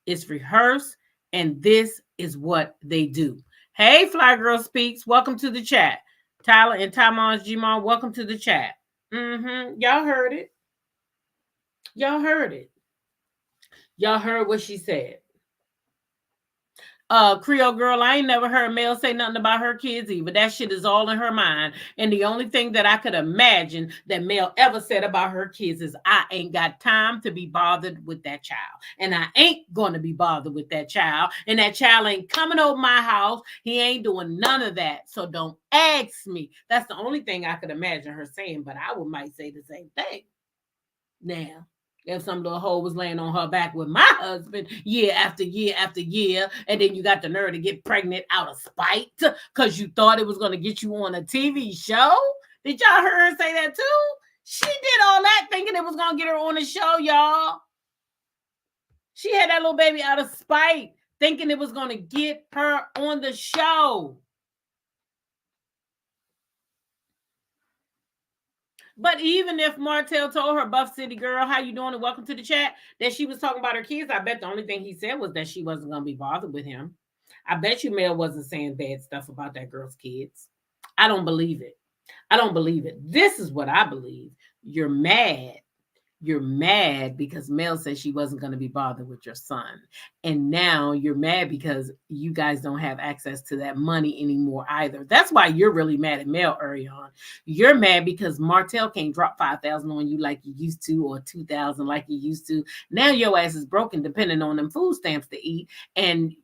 It's rehearsed. And this is what they do. Hey, Fly Girl Speaks. Welcome to the chat. Tyler and Tymon's Gmon, welcome to the chat. Y'all heard it. Y'all heard it. Y'all heard what she said. Creole girl, I ain't never heard Mel say nothing about her kids either. That shit is all in her mind. And the only thing that I could imagine that Mel ever said about her kids is, I ain't got time to be bothered with that child. And I ain't going to be bothered with that child. And that child ain't coming over my house. He ain't doing none of that. So don't ask me. That's the only thing I could imagine her saying. But I might say the same thing. Now, if some little hoe was laying on her back with my husband year after year after year, and then you got the nerve to get pregnant out of spite because you thought it was going to get you on a TV show. Did y'all hear her say that too? She did all that thinking it was going to get her on the show, y'all. She had that little baby out of spite, thinking it was going to get her on the show. But even if Martel told her, Buff City girl, how you doing and welcome to the chat, that she was talking about her kids, I bet the only thing he said was that she wasn't going to be bothered with him. I bet you Mel wasn't saying bad stuff about that girl's kids. I don't believe it. I don't believe it. This is what I believe. You're mad. You're mad because Mel said she wasn't going to be bothered with your son. And now you're mad because you guys don't have access to that money anymore either. That's why you're really mad at Mel early on. You're mad because Martel can't drop $5,000 on you like you used to, or $2,000 like you used to. Now your ass is broken depending on them food stamps to eat. And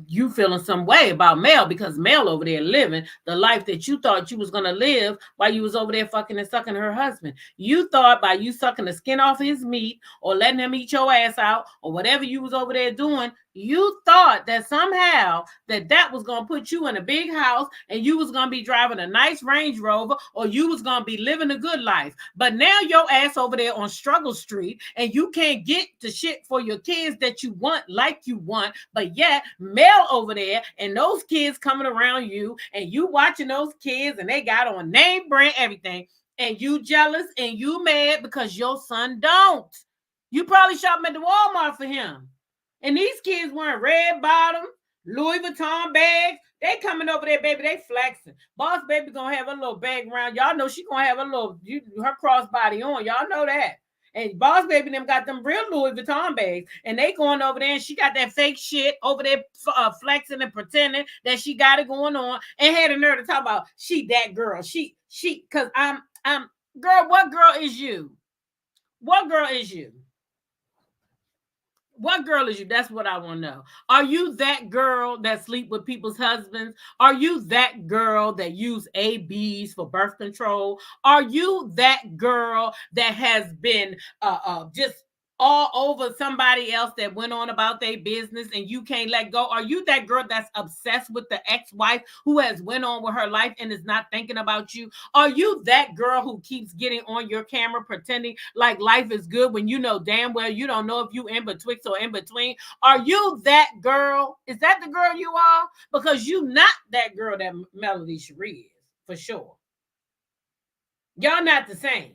you feeling some way about Mel because Mel over there living the life that you thought you was going to live while you was over there fucking and sucking her husband. You thought by you sucking the skin off his meat or letting him eat your ass out or whatever you was over there doing, you thought that somehow that was going to put you in a big house and you was going to be driving a nice Range Rover or you was going to be living a good life. But now your ass over there on Struggle Street and you can't get the shit for your kids that you want like you want, but yet Mel over there and those kids coming around you and you watching those kids and they got on name brand everything and you jealous and you mad because your son don't. You probably shopping at the Walmart for him. And these kids wearing red bottom, Louis Vuitton bags. They coming over there, baby. They flexing. Boss baby gonna have a little bag around. Y'all know she gonna have a little her crossbody on. Y'all know that. And Boss Baby them got them real Louis Vuitton bags, and they going over there, and she got that fake shit over there flexing and pretending that she got it going on, and had a nerve to talk about she that girl. She, cause I'm girl. What girl is you? What girl is you? What girl is you? That's what I want to know. Are you that girl that sleep with people's husbands? Are you that girl that use ABs for birth control? Are you that girl that has been just all over somebody else that went on about their business and you can't let go? Are you that girl that's obsessed with the ex-wife who has went on with her life and is not thinking about you? Are you that girl who keeps getting on your camera pretending like life is good when you know damn well you don't know if you in betwixt or in between? Are you that girl? Is that the girl you are? Because you not that girl that Melody Cherie is, for sure. Y'all not the same.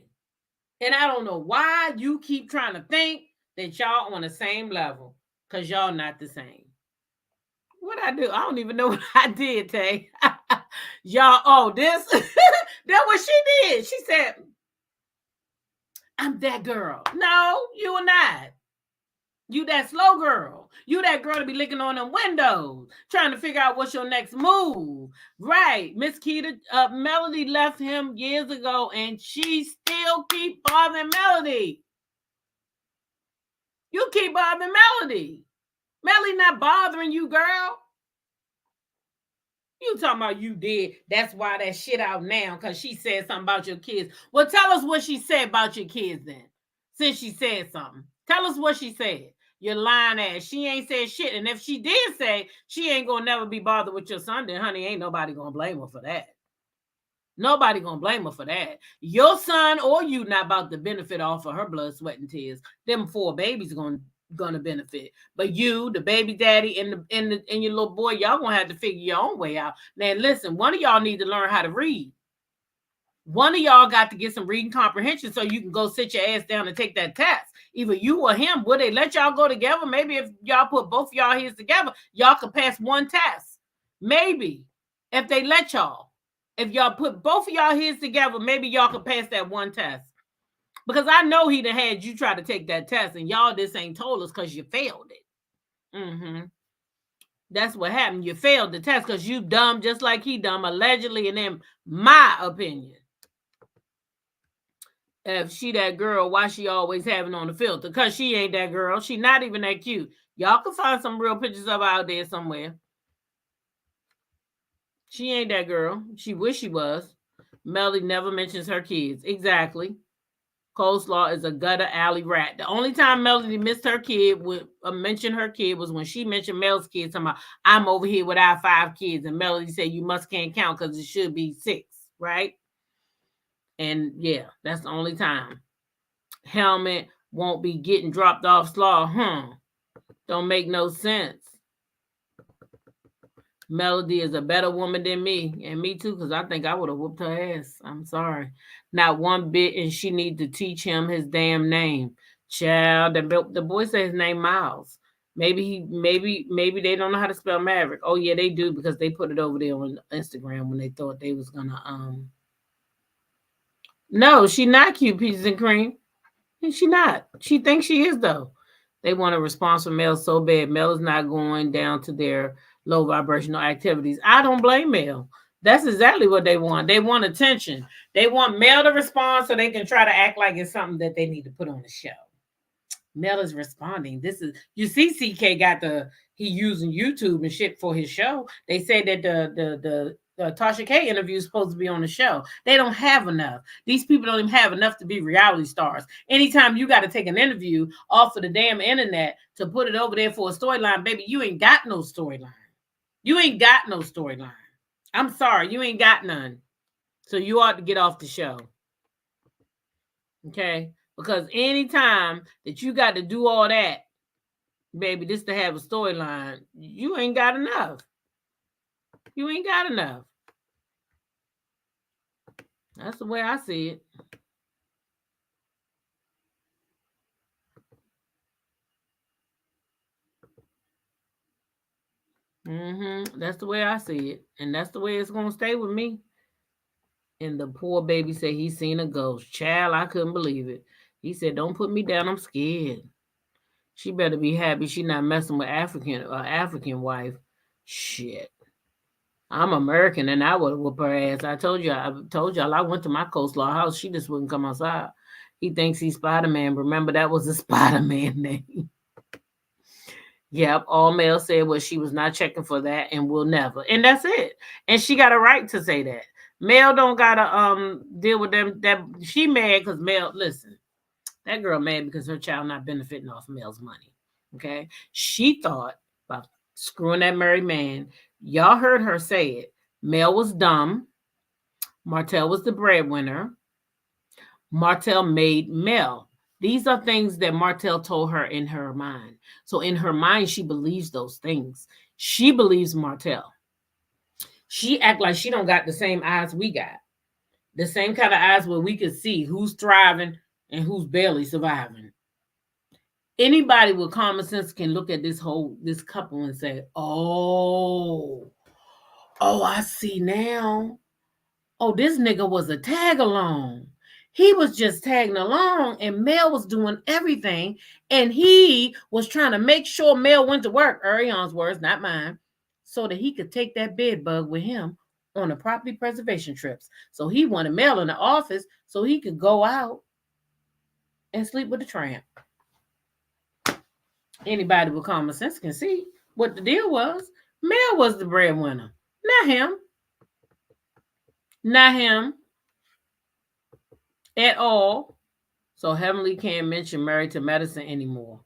And I don't know why you keep trying to think that y'all on the same level, because y'all not the same. What I do? I don't even know what I did, Tay. Y'all, this, that what she did. She said, I'm that girl. No, you are not. You that slow girl. You that girl to be licking on them windows, trying to figure out what's your next move. Right. Miss Keita, Melody left him years ago, and she still keep bothering Melody. You keep bothering Melody. Melody not bothering you, girl. You talking about you did. That's why that shit out now, because she said something about your kids. Well, tell us what she said about your kids then, since she said something. Tell us what she said. Your lying ass. She ain't said shit. And if she did say she ain't gonna never be bothered with your son, then honey, ain't nobody gonna blame her for that. Nobody gonna blame her for that. Your son or you not about to benefit off of her blood, sweat, and tears. Them 4 babies gonna benefit. But you, the baby daddy, and your little boy, y'all gonna have to figure your own way out. Now listen, one of y'all need to learn how to read. One of y'all got to get some reading comprehension so you can go sit your ass down and take that test. Either you or him. Would they let y'all go together? Maybe if y'all put both of y'all heads together, y'all could pass one test. Maybe if they let y'all. If y'all put both of y'all heads together, maybe y'all could pass that one test. Because I know he done had you try to take that test, and y'all just ain't told us because you failed it. Mm-hmm. That's what happened. You failed the test because you dumb just like he dumb, allegedly, and in my opinion. If she that girl, why she always having on the filter? Because she ain't that girl. She not even that cute. Y'all can find some real pictures of her out there somewhere. She ain't that girl. She wish she was. Melody never mentions her kids. Exactly. Coleslaw is a gutter alley rat. The only time Melody missed her kid would mention her kid was when she mentioned Mel's kids. Talking about, I'm over here with our 5 kids, and Melody said you must can't count because it should be 6, right? And yeah, that's the only time. Helmet won't be getting dropped off slaw. Don't make no sense. Melody is a better woman than me, and me too, because I think I would have whooped her ass. I'm sorry. Not one bit, and she need to teach him his damn name. Child, the boy said his name Miles. Maybe they don't know how to spell Maverick. Oh yeah, they do, because they put it over there on Instagram when they thought they was gonna No, she not cute, peaches and cream. She not. She thinks she is though. They want a response from Mel so bad. Mel is not going down to their low vibrational activities. I don't blame Mel. That's exactly what they want. They want attention. They want Mel to respond so they can try to act like it's something that they need to put on the show. Mel is responding. This is, you see, CK got he using YouTube and shit for his show. They say that the Tasha K interview is supposed to be on the show. They don't have enough. These people don't even have enough to be reality stars. Anytime you got to take an interview off of the damn internet to put it over there for a storyline, baby, you ain't got no storyline. You ain't got no storyline. I'm sorry, you ain't got none. So you ought to get off the show. Okay? Because anytime that you got to do all that, baby, just to have a storyline, you ain't got enough. You ain't got enough. That's the way I see it. That's the way I see it, and that's the way it's gonna stay with me. And the poor baby said he seen a ghost. Child, I couldn't believe it. He said, "Don't put me down. I'm scared." She better be happy she not messing with African wife. Shit. I'm American and I would whoop her ass. I told y'all I went to my coastlaw house. She just wouldn't come outside. He thinks he's Spider-Man. Remember that was a Spider-Man name. Yep, all male said was she was not checking for that and will never. And that's it. And she got a right to say that. Male don't gotta deal with them. That she mad because male, listen, that girl mad because her child not benefiting off male's money. Okay. She thought about screwing that married man. Y'all heard her say it. Mel was dumb. Martel was the breadwinner. Martel made Mel. These are things that Martel told her in her mind. So in her mind, she believes those things. She believes Martel. She act like she don't got the same eyes we got. The same kind of eyes where we can see who's thriving and who's barely surviving. Anybody with common sense can look at this couple and say, oh, I see now. Oh, this nigga was a tag along. He was just tagging along, and Mel was doing everything, and he was trying to make sure Mel went to work. Arion's words, not mine, so that he could take that bed bug with him on the property preservation trips. So he wanted Mel in the office so he could go out and sleep with the tramp. Anybody with common sense can see what the deal was. Mel was the breadwinner, not him. Not him at all. So Heavenly can't mention Married to Medicine anymore.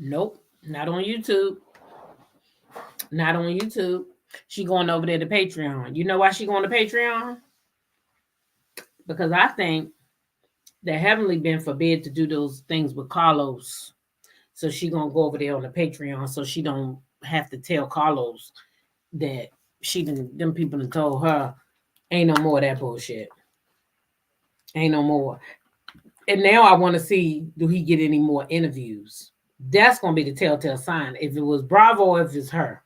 Nope, not on YouTube. Not on YouTube. She going over there to Patreon. You know why she going to Patreon? Because I think that Heavenly been forbid to do those things with Carlos. So she gonna go over there on the Patreon so she don't have to tell Carlos that them people done told her ain't no more of that bullshit. Ain't no more. And now I want to see, do he get any more interviews? That's gonna be the telltale sign. If it was Bravo or if it's her.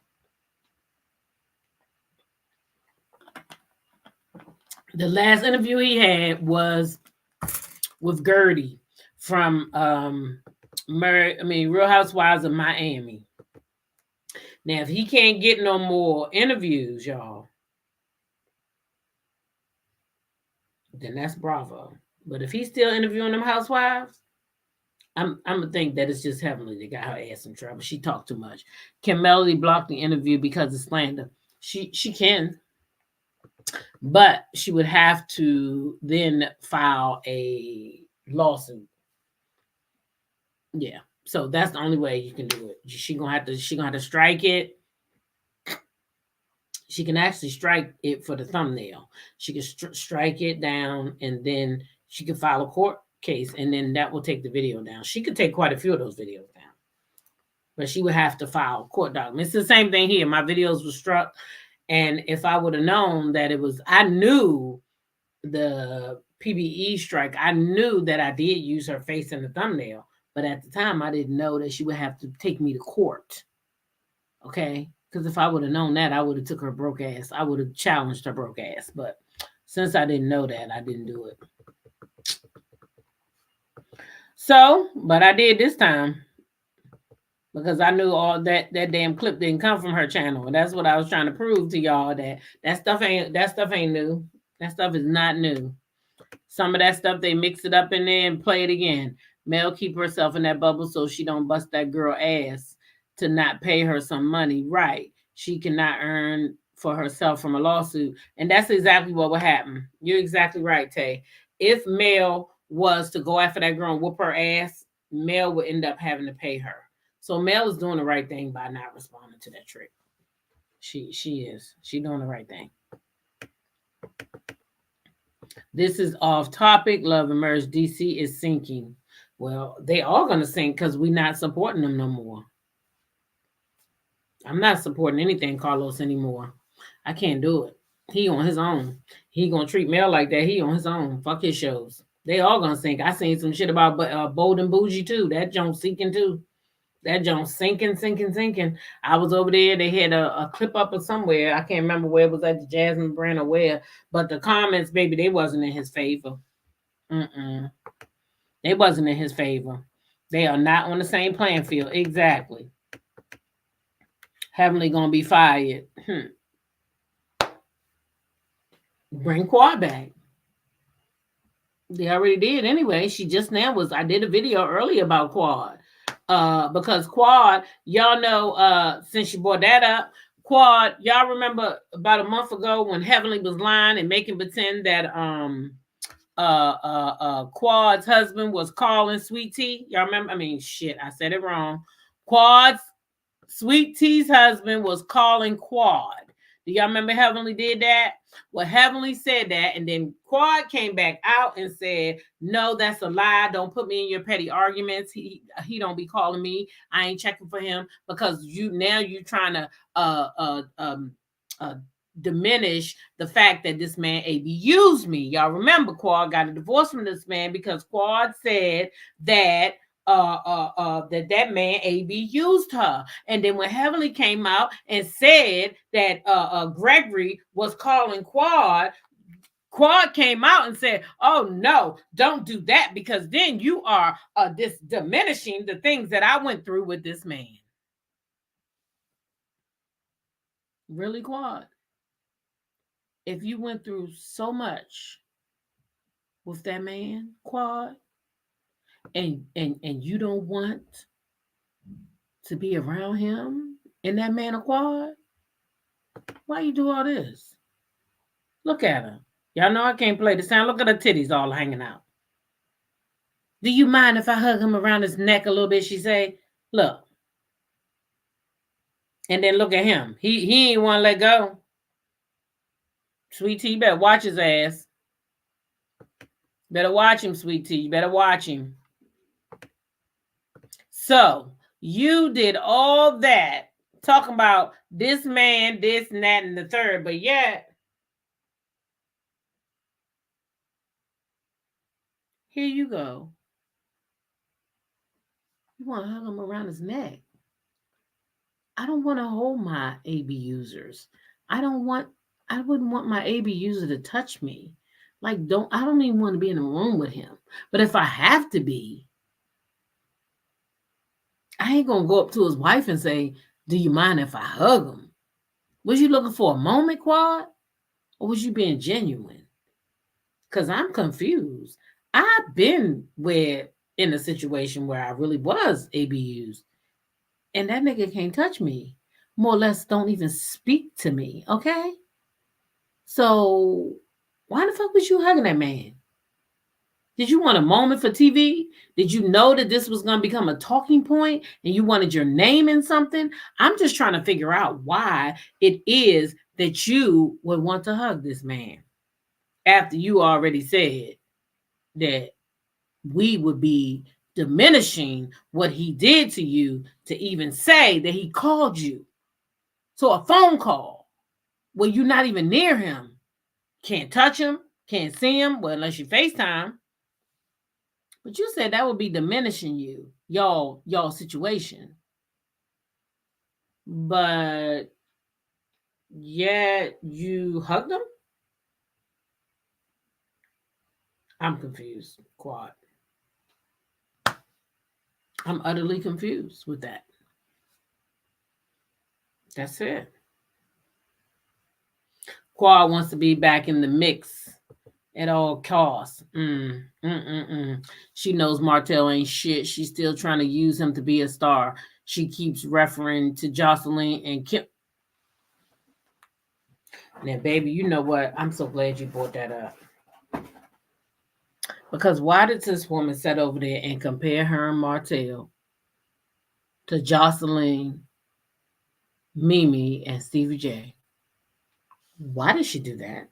The last interview he had was with Gertie from Real Housewives of Miami. Now, if he can't get no more interviews, y'all, then that's Bravo. But if he's still interviewing them housewives, I'm gonna think that it's just Heavenly that got her ass in trouble. She talked too much. Can Melody block the interview because of slander? She can, but she would have to then file a lawsuit. Yeah, so that's the only way you can do it. She gonna have to strike it. She can actually strike it for the thumbnail. She can strike it down, and then she can file a court case, and then that will take the video down. She could take quite a few of those videos down, but she would have to file court documents. It's the same thing here. My videos were struck, and if I would have known that it was, I knew the PBE strike. I knew that I did use her face in the thumbnail, but at the time I didn't know that she would have to take me to court. Okay. Because if I would have known that, I would have took her broke ass. I would have challenged her broke ass. But since I didn't know that, I didn't do it. So, but I did this time because I knew all that damn clip didn't come from her channel, and that's what I was trying to prove to y'all, that stuff ain't new. That stuff is not new. Some of that stuff they mix it up in there and play it again. Mel keep herself in that bubble so she don't bust that girl ass to not pay her some money. Right. She cannot earn for herself from a lawsuit. And that's exactly what would happen. You're exactly right, Tay. If Mel was to go after that girl and whoop her ass, Mel would end up having to pay her. So Mel is doing the right thing by not responding to that trick. She is. She doing the right thing. This is off topic. Love and Merge DC is sinking. Well, they are going to sink because we're not supporting them no more. I'm not supporting anything Carlos anymore. I can't do it. He on his own. He going to treat Mel like that. He on his own. Fuck his shows. They all going to sink. I seen some shit about Bold and Bougie too. That junk sinking too. That joint sinking. I was over there. They had a clip up of somewhere. I can't remember where it was at, the Jasmine brand or where. But the comments, baby, they wasn't in his favor. They wasn't in his favor. They are not on the same playing field. Exactly. Heavenly gonna be fired. Bring Quad back. They already did anyway. She just now was. I did a video earlier about Quad. Because Quad, y'all know, since you brought that up, Quad, y'all remember about a month ago when Heavenly was lying and making pretend that Quad's husband was calling Sweet Tea. Y'all remember? I mean, shit, I said it wrong. Quad's Sweet Tea's husband was calling Quad. Do y'all remember Heavenly did that? Well, Heavenly said that, and then Quad came back out and said, "No, that's a lie. Don't put me in your petty arguments. He don't be calling me. I ain't checking for him because you trying to diminish the fact that this man AB used me." Y'all remember Quad got a divorce from this man because Quad said that that man AB used her. And then when Heavenly came out and said that Gregory was calling Quad came out and said, "Oh no, don't do that because then you are diminishing the things that I went through with this man." Really, Quad? If you went through so much with that man, Quad, and you don't want to be around him and that man a Quad, why you do all this? Look at her. Y'all know I can't play the sound. Look at her titties all hanging out. "Do you mind if I hug him around his neck a little bit?" She say. Look. And then look at him. He ain't want to let go. Sweet Tea, you better watch his ass. Better watch him, Sweet Tea. You better watch him. So you did all that talking about this man, this and that and the third, but yet here you go. You want to hug him around his neck. I don't want to hold my AB users. I wouldn't want my AB user to touch me. Like, I don't even want to be in a room with him. But if I have to be, I ain't gonna go up to his wife and say, "Do you mind if I hug him?" Was you looking for a moment, Quad? Or was you being genuine? Because I'm confused. I've been in a situation where I really was ABUs, and that nigga can't touch me. More or less, don't even speak to me, okay? So why the fuck was you hugging that man? Did you want a moment for TV? Did you know that this was going to become a talking point and you wanted your name in something? I'm just trying to figure out why it is that you would want to hug this man after you already said that we would be diminishing what he did to you to even say that he called you. So a phone call where you're not even near him, can't touch him, can't see him, well, unless you FaceTime. But you said that would be diminishing y'all situation. But yeah, you hugged him? I'm confused, Quad. I'm utterly confused with that. That's it. Quad wants to be back in the mix at all costs. She knows Martel ain't shit. She's still trying to use him to be a star. She keeps referring to Jocelyn and Kim. Now, baby, you know what? I'm so glad you brought that up. Because why did this woman sit over there and compare her and Martel to Jocelyn, Mimi, and Stevie J? Why did she do that?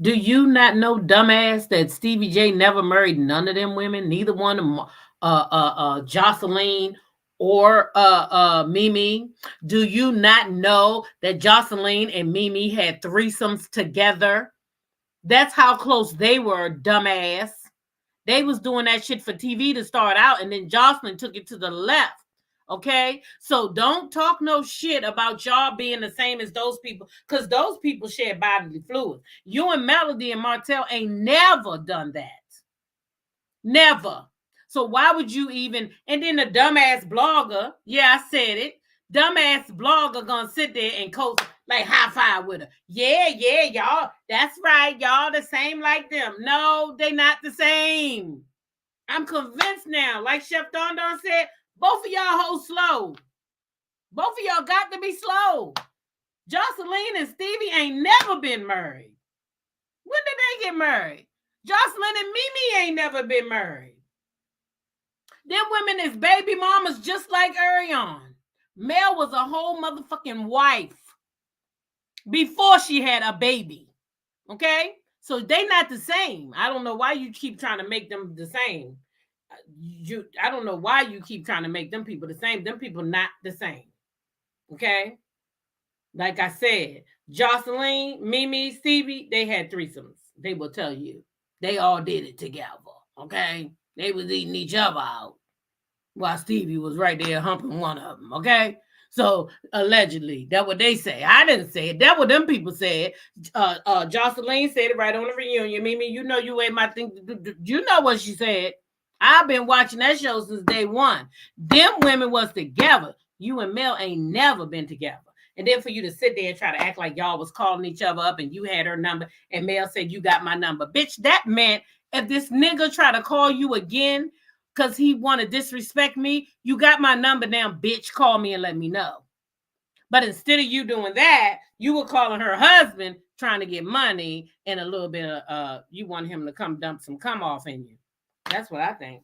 Do you not know, dumbass, that Stevie J never married none of them women? Neither one of Jocelyn or Mimi. Do you not know that Jocelyn and Mimi had threesomes together? That's how close they were, dumbass. They was doing that shit for TV to start out, and then Jocelyn took it to the left. Okay, so don't talk no shit about y'all being the same as those people, because those people share bodily fluids. You and Melody and Martel ain't never done that. Never. So why would you even? And then the dumbass blogger, yeah, I said it. Dumbass blogger gonna sit there and coach like high five with her. Yeah, yeah, y'all. That's right, y'all the same like them. No, they not the same. I'm convinced now. Like Chef Don Don said, both of y'all hoes slow. Both of y'all got to be slow. Jocelyn and Stevie ain't never been married. When did they get married? Jocelyn and Mimi ain't never been married. Them women is baby mamas just like Arion. Mel was a whole motherfucking wife before she had a baby. Okay? So they not the same. I don't know why you keep trying to make them the same. I don't know why you keep trying to make them people the same. Them people not the same. Okay? Like I said, Jocelyn, Mimi, Stevie, they had threesomes. They will tell you. They all did it together. Okay? They was eating each other out while Stevie was right there humping one of them. Okay? So allegedly, that's what they say. I didn't say it. That's what them people said. Jocelyn said it right on the reunion. Mimi, you know you ain't my thing. You know what she said. I've been watching that show since day one. Them women was together. You and Mel ain't never been together. And then for you to sit there and try to act like y'all was calling each other up and you had her number and Mel said you got my number. Bitch, that meant if this nigga try to call you again because he want to disrespect me, you got my number now, bitch. Call me and let me know. But instead of you doing that, you were calling her husband trying to get money and a little bit of you want him to come dump some cum off in you. That's what I think.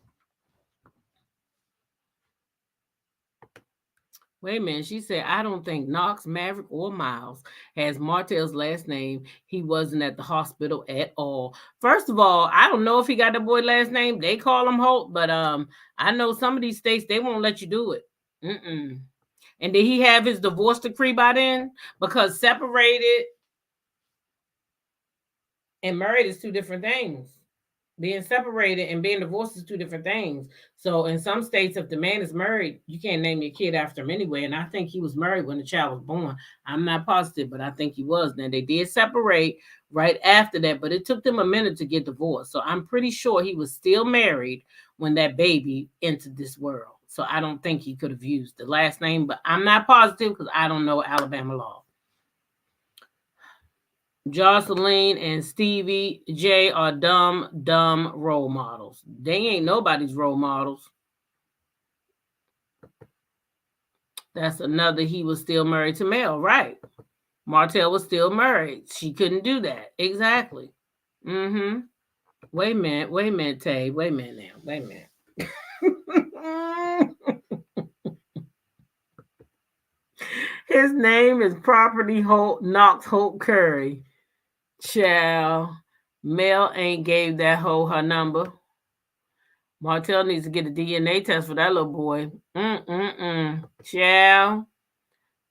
Wait a minute. She said, I don't think Knox, Maverick, or Miles has Martel's last name. He wasn't at the hospital at all. First of all, I don't know if he got the boy last name. They call him Holt, but I know some of these states, they won't let you do it. Mm-mm. And did he have his divorce decree by then? Because separated and married is two different things. Being separated and being divorced is two different things. So in some states, if the man is married, you can't name your kid after him anyway. And I think he was married when the child was born. I'm not positive, but I think he was. Now they did separate right after that, but it took them a minute to get divorced. So I'm pretty sure he was still married when that baby entered this world. So I don't think he could have used the last name, but I'm not positive because I don't know Alabama law. Jocelyn and Stevie J are dumb role models. They ain't nobody's role models. That's another. He was still married to Mel, right? Martel was still married. She couldn't do that. Exactly. Mm-hmm. Wait a minute, Tay. Wait a minute now. Wait a minute. His name is Property Holt Knox Holt Curry. Child, Mel ain't gave that hoe her number. Martel needs to get a DNA test for that little boy. Child,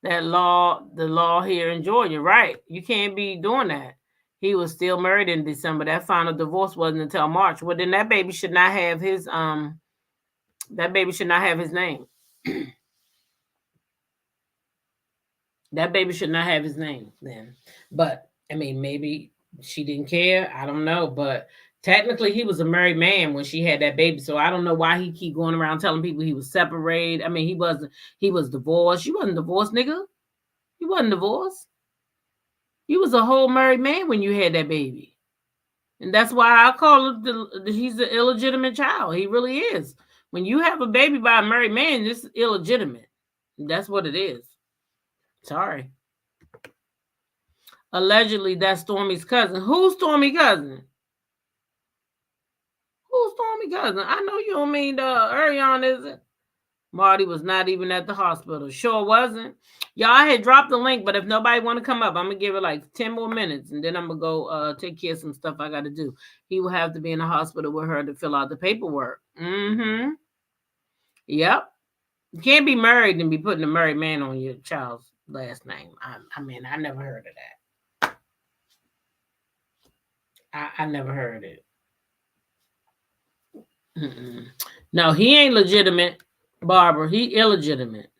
the law here in Georgia, right? You can't be doing that. He was still married in December. That final divorce wasn't until March. Well, then that baby should not have his name. That baby should not have his name then. But I mean, maybe she didn't care. I don't know. But technically, he was a married man when she had that baby. So I don't know why he keep going around telling people he was separated. I mean, he was divorced. You wasn't divorced, nigga. You wasn't divorced. You was a whole married man when you had that baby. And that's why I call him he's an illegitimate child. He really is. When you have a baby by a married man, it's illegitimate. That's what it is. Sorry. Allegedly, that's Stormy's cousin. Who's Stormy cousin? Who's Stormy cousin? I know you don't mean Arion, is it? Marty was not even at the hospital. Sure wasn't. Y'all, I had dropped the link, but if nobody want to come up, I'm going to give it like 10 more minutes, and then I'm going to go take care of some stuff I got to do. He will have to be in the hospital with her to fill out the paperwork. Mm-hmm. Yep. You can't be married and be putting a married man on your child's last name. I mean, I never heard of that. I never heard it. Mm-mm. No, he ain't legitimate. Barbara, he illegitimate.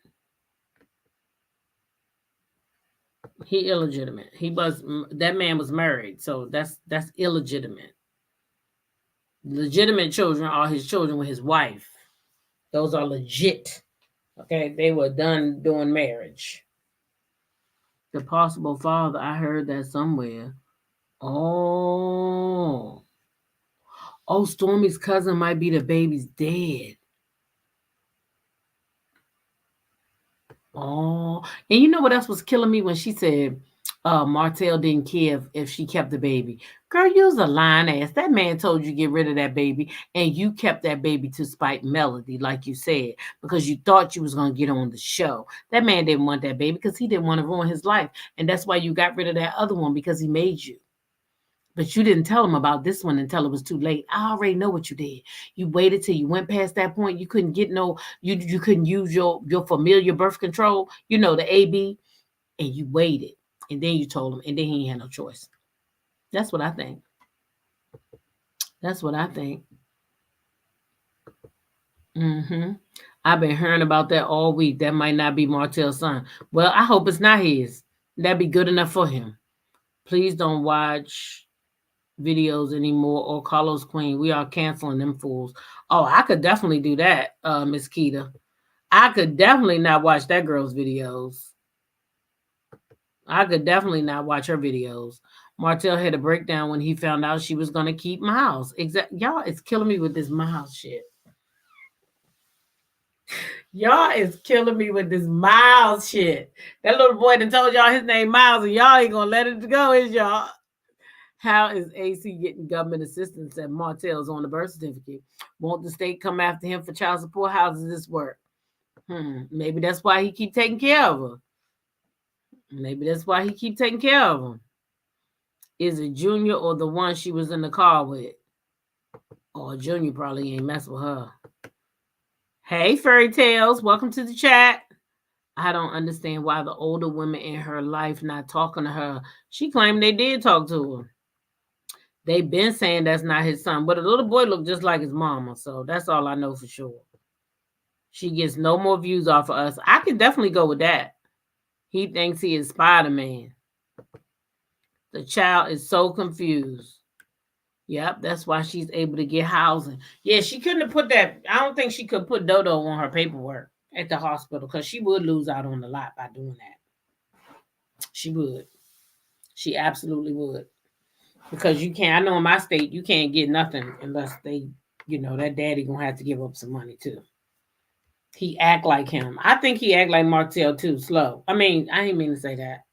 He illegitimate. He was that man was married, so that's illegitimate. Legitimate children are his children with his wife. Those are legit. Okay, they were done doing marriage. The possible father, I heard that somewhere. Oh, oh, Stormy's cousin might be the baby's dad. Oh, and you know what else was killing me when she said Martel didn't care if she kept the baby. Girl, you was a lying ass. That man told you get rid of that baby, and you kept that baby to spite Melody, like you said, because you thought you was gonna get on the show. That man didn't want that baby because he didn't want to ruin his life, and that's why you got rid of that other one because he made you. But you didn't tell him about this one until it was too late. I already know what you did. You waited till you went past that point. You couldn't get no, you couldn't use your familiar birth control, the AB, and you waited. And then you told him, and then he had no choice. That's what I think. That's what I think. hmm I've been hearing about that all week. That might not be Martell's son. Well, I hope it's not his. That'd be good enough for him. Please don't watch videos anymore or Carlos Queen. We are canceling them fools. Oh, I could definitely do that, Miss Keita. I could definitely not watch that girl's videos. I could definitely not watch her videos. Martel had a breakdown when he found out she was gonna keep Miles. Y'all is killing me with this Miles shit. Y'all is killing me with this Miles shit. That little boy that told y'all his name Miles, and y'all ain't gonna let it go, is y'all? How is AC getting government assistance at Martell's on the birth certificate? Won't the state come after him for child support? How does this work? Maybe that's why he keep taking care of her. Maybe that's why he keep taking care of him. Is it Junior or the one she was in the car with? Or Junior probably ain't mess with her. Hey, Fairy Tales, welcome to the chat. I don't understand why the older women in her life not talking to her. She claimed they did talk to her. They've been saying that's not his son, but the little boy looked just like his mama, so that's all I know for sure. She gets no more views off of us. I can definitely go with that. He thinks he is Spider-Man. The child is so confused. Yep, that's why she's able to get housing. Yeah, she couldn't have put that. I don't think she could put Dodo on her paperwork at the hospital because she would lose out on a lot by doing that. She would. She absolutely would. Because you can't, I know in my state, you can't get nothing unless that daddy gonna have to give up some money too. He act like him. I think he act like Martel too, slow. I mean, I didn't mean to say that.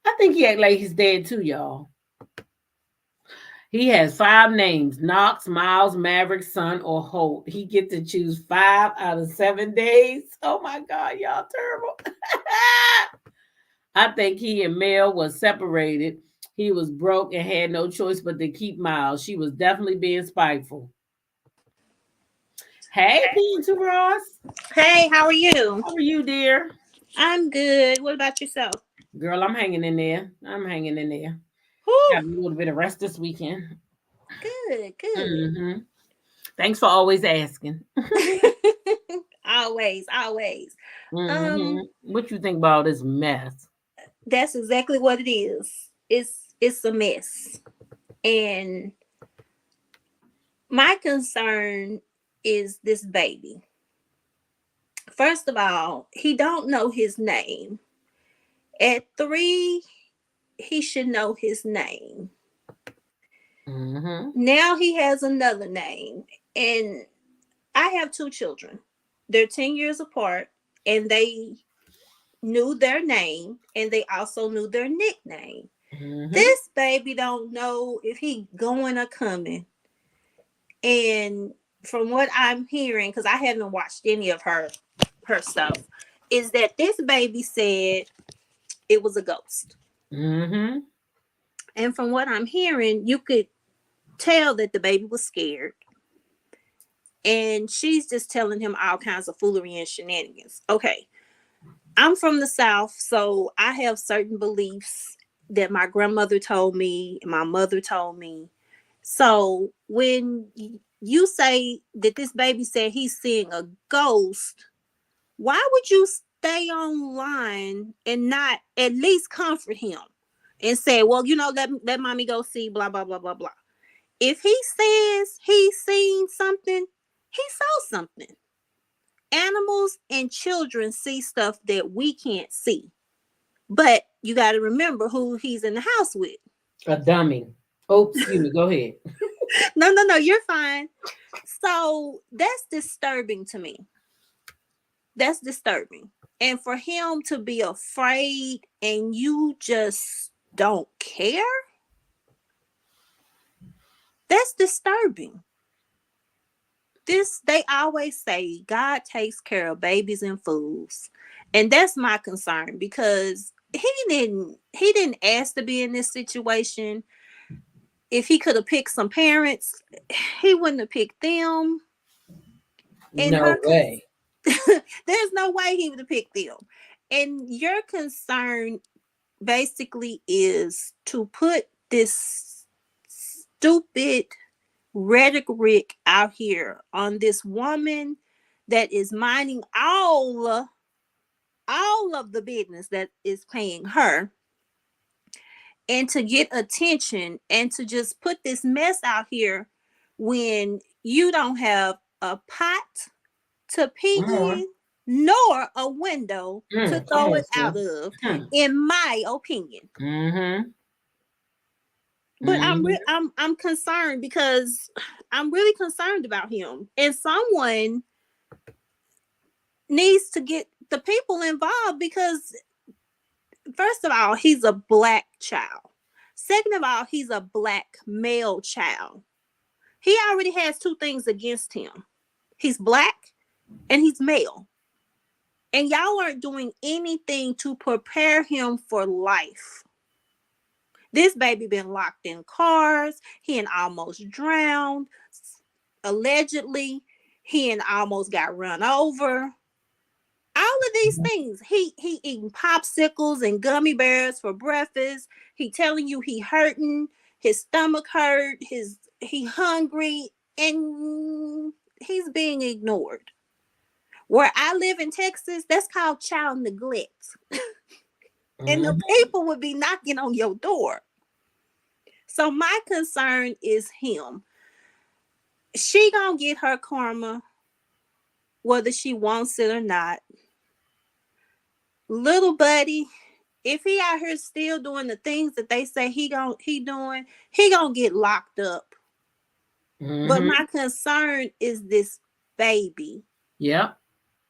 I think he act like his dad too, y'all. He has 5 names: Knox, Miles, Maverick, Son, or Holt. He get to choose 5 out of 7 days. Oh my God, y'all terrible. I think he and Mel was separated. He was broke and had no choice but to keep Miles. She was definitely being spiteful. Hey, P2 Ross. Hey, how are you? How are you, dear? I'm good. What about yourself? Girl, I'm hanging in there. I'm hanging in there. Whew. Got a little bit of rest this weekend. Good, good. hmm Thanks for always asking. Always, always. Um, What you think about this mess? that's exactly what it is. It's a mess. And my concern is this baby. First of all, he don't know his name. At 3, he should know his name. Now he has another name. And I have 2 children. They're 10 years apart, and they knew their name, and they also knew their nickname. This baby don't know if he going or coming. And from what I'm hearing, because I haven't watched any of her stuff, is that this baby said it was a ghost. And from what I'm hearing, you could tell that the baby was scared. And she's just telling him all kinds of foolery and shenanigans. Okay, I'm from the South, so I have certain beliefs that my grandmother told me, my mother told me. So when You say that this baby said he's seeing a ghost. Why would you stay online and not at least comfort him and say, well, let mommy go see blah, blah, blah, blah, blah. If he says he's seen something, he saw something. Animals and children see stuff that we can't see. But you got to remember who he's in the house with. A dummy. Oh, excuse me. Go ahead. No, you're fine. So that's disturbing to me. That's disturbing. And for him to be afraid and you just don't care, that's disturbing. They always say God takes care of babies and fools. And that's my concern, because he didn't ask to be in this situation. If he could have picked some parents, he wouldn't have picked them. In No way. There's no way he would have picked them. And your concern basically is to put this stupid rhetoric out here on this woman that is minding all of the business that is paying her, and to get attention, and to just put this mess out here when you don't have a pot to pee in nor a window to throw it out of, in my opinion. But I'm concerned, because I'm really concerned about him, and someone needs to get the people involved, because first of all, he's a black child. Second of all, he's a black male child. He already has two things against him. He's black and he's male. And y'all aren't doing anything to prepare him for life. This baby been locked in cars. He and almost drowned. Allegedly, he and almost got run over. All of these things. He eating popsicles and gummy bears for breakfast. He telling you he hurting. His stomach hurt. He hungry. And he's being ignored. Where I live in Texas, that's called child neglect. And the people would be knocking on your door. So my concern is him. She gonna get her karma, whether she wants it or not. Little buddy, if he out here still doing the things that they say he gonna get locked up. But my concern is this baby. Yeah.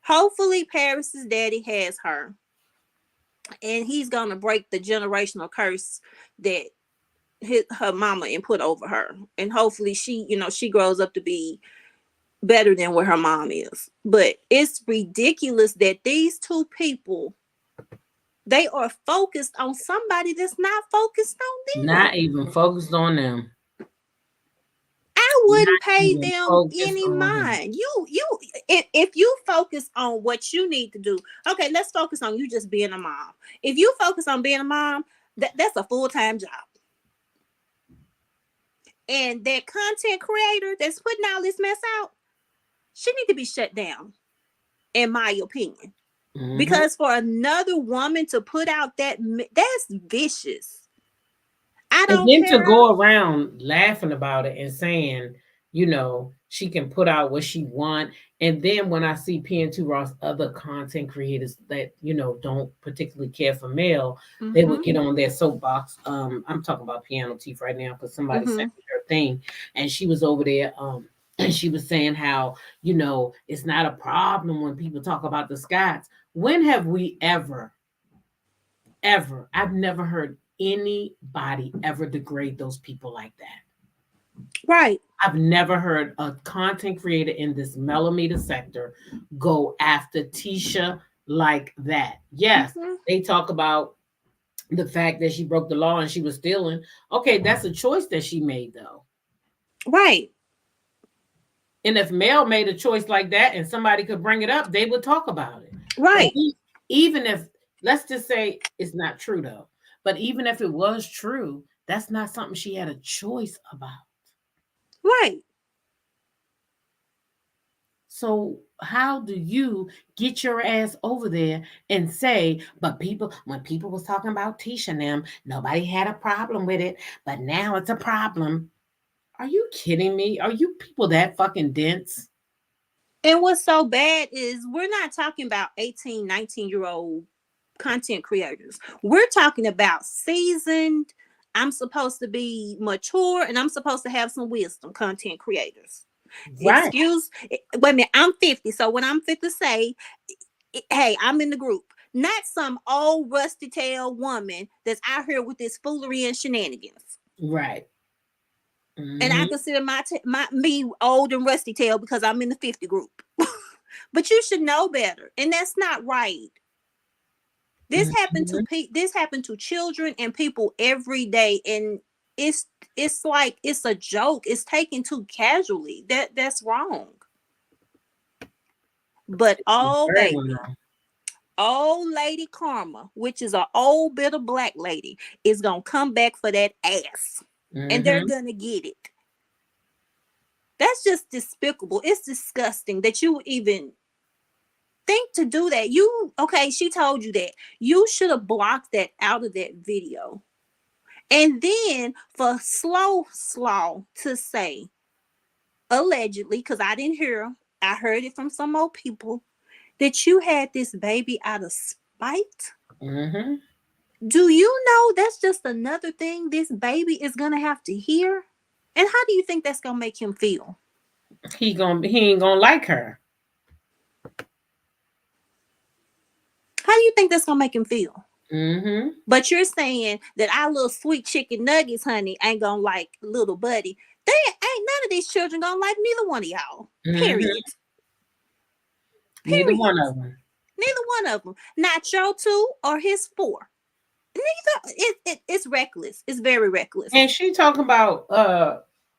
Hopefully Paris's daddy has her, and he's gonna break the generational curse that her mama and put over her, and hopefully she grows up to be better than what her mom is. But it's ridiculous that these two people, they are focused on somebody that's not focused on them. Not even focused on them. I wouldn't pay them any mind. If you focus on what you need to do, okay, let's focus on you just being a mom. If you focus on being a mom, that's a full-time job. And that content creator that's putting all this mess out, she need to be shut down, in my opinion. Because for another woman to put out that's vicious. I don't care. And then to go around laughing about it and saying, she can put out what she want. And then when I see PN2 Ross, other content creators that, don't particularly care for male, they would get on their soapbox. I'm talking about Piano Teeth right now, because somebody sent me her thing, and she was over there. And she was saying how, it's not a problem when people talk about the Scots. When have we ever, I've never heard anybody ever degrade those people like that. Right. I've never heard a content creator in this millimeter sector go after Tisha like that. Yes, they talk about the fact that she broke the law and she was stealing. Okay, that's a choice that she made, though. Right. And if Mel made a choice like that and somebody could bring it up, they would talk about it. Right. Even if, let's just say it's not true, though. But even if it was true, that's not something she had a choice about. Right. So how do you get your ass over there and say, but people, when people was talking about Tisha and them, nobody had a problem with it, but now it's a problem. Are you kidding me? Are you people that fucking dense? And what's so bad is we're not talking about 18, 19-year-old content creators. We're talking about seasoned, I'm supposed to be mature and I'm supposed to have some wisdom content creators. Right. Wait a minute, I'm 50. So when I'm 50, say, hey, I'm in the group. Not some old rusty tail woman that's out here with this foolery and shenanigans. Right. And I Mm-hmm. consider me old and rusty tail because I'm in the 50 group. But you should know better, and that's not right. Mm-hmm. This happened to children and people every day, and it's like it's a joke. It's taken too casually. That's wrong. But oh Very baby, well. old lady karma, which is an old bitter black lady, is gonna come back for that ass, and they're Mm-hmm. gonna get it. That's just despicable. It's disgusting that you even think to do that. Okay, she told you that. You should have blocked that out of that video. And then for slow to say, allegedly, because I didn't hear her, I heard it from some old people, that you had this baby out of spite. Mm-hmm. Do you know that's just another thing this baby is gonna have to hear? And how do you think that's gonna make him feel? He ain't gonna like her. How do you think that's gonna make him feel? Mm-hmm. But you're saying that our little sweet chicken nuggets, honey, ain't gonna like little buddy. They ain't none of these children gonna like neither one of y'all. Mm-hmm. Period. Neither Period. one of them. Neither one of them. Not your two or his four. Neither. It's reckless. It's very reckless. And she talking about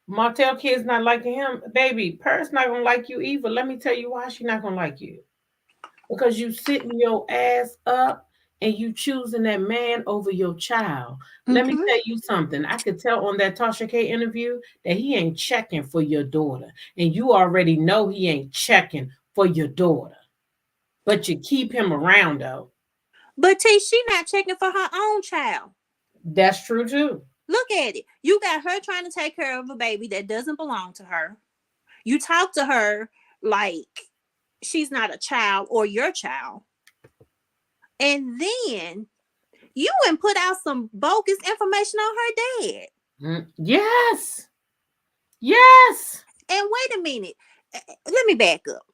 Martel kids not liking him. Baby, Paris not gonna like you either. Let me tell you why she not gonna like you. Because you sitting your ass up and you choosing that man over your child. Let me Mm-hmm. tell you something. I could tell on that Tasha K interview that he ain't checking for your daughter. And you already know he ain't checking for your daughter. But you keep him around though. But T, she not checking for her own child. That's true too. Look at it. You got her trying to take care of a baby that doesn't belong to her. You talk to her like she's not a child or your child. And then you and put out some bogus information on her dad. Yes. Yes. And wait a minute. Let me back up.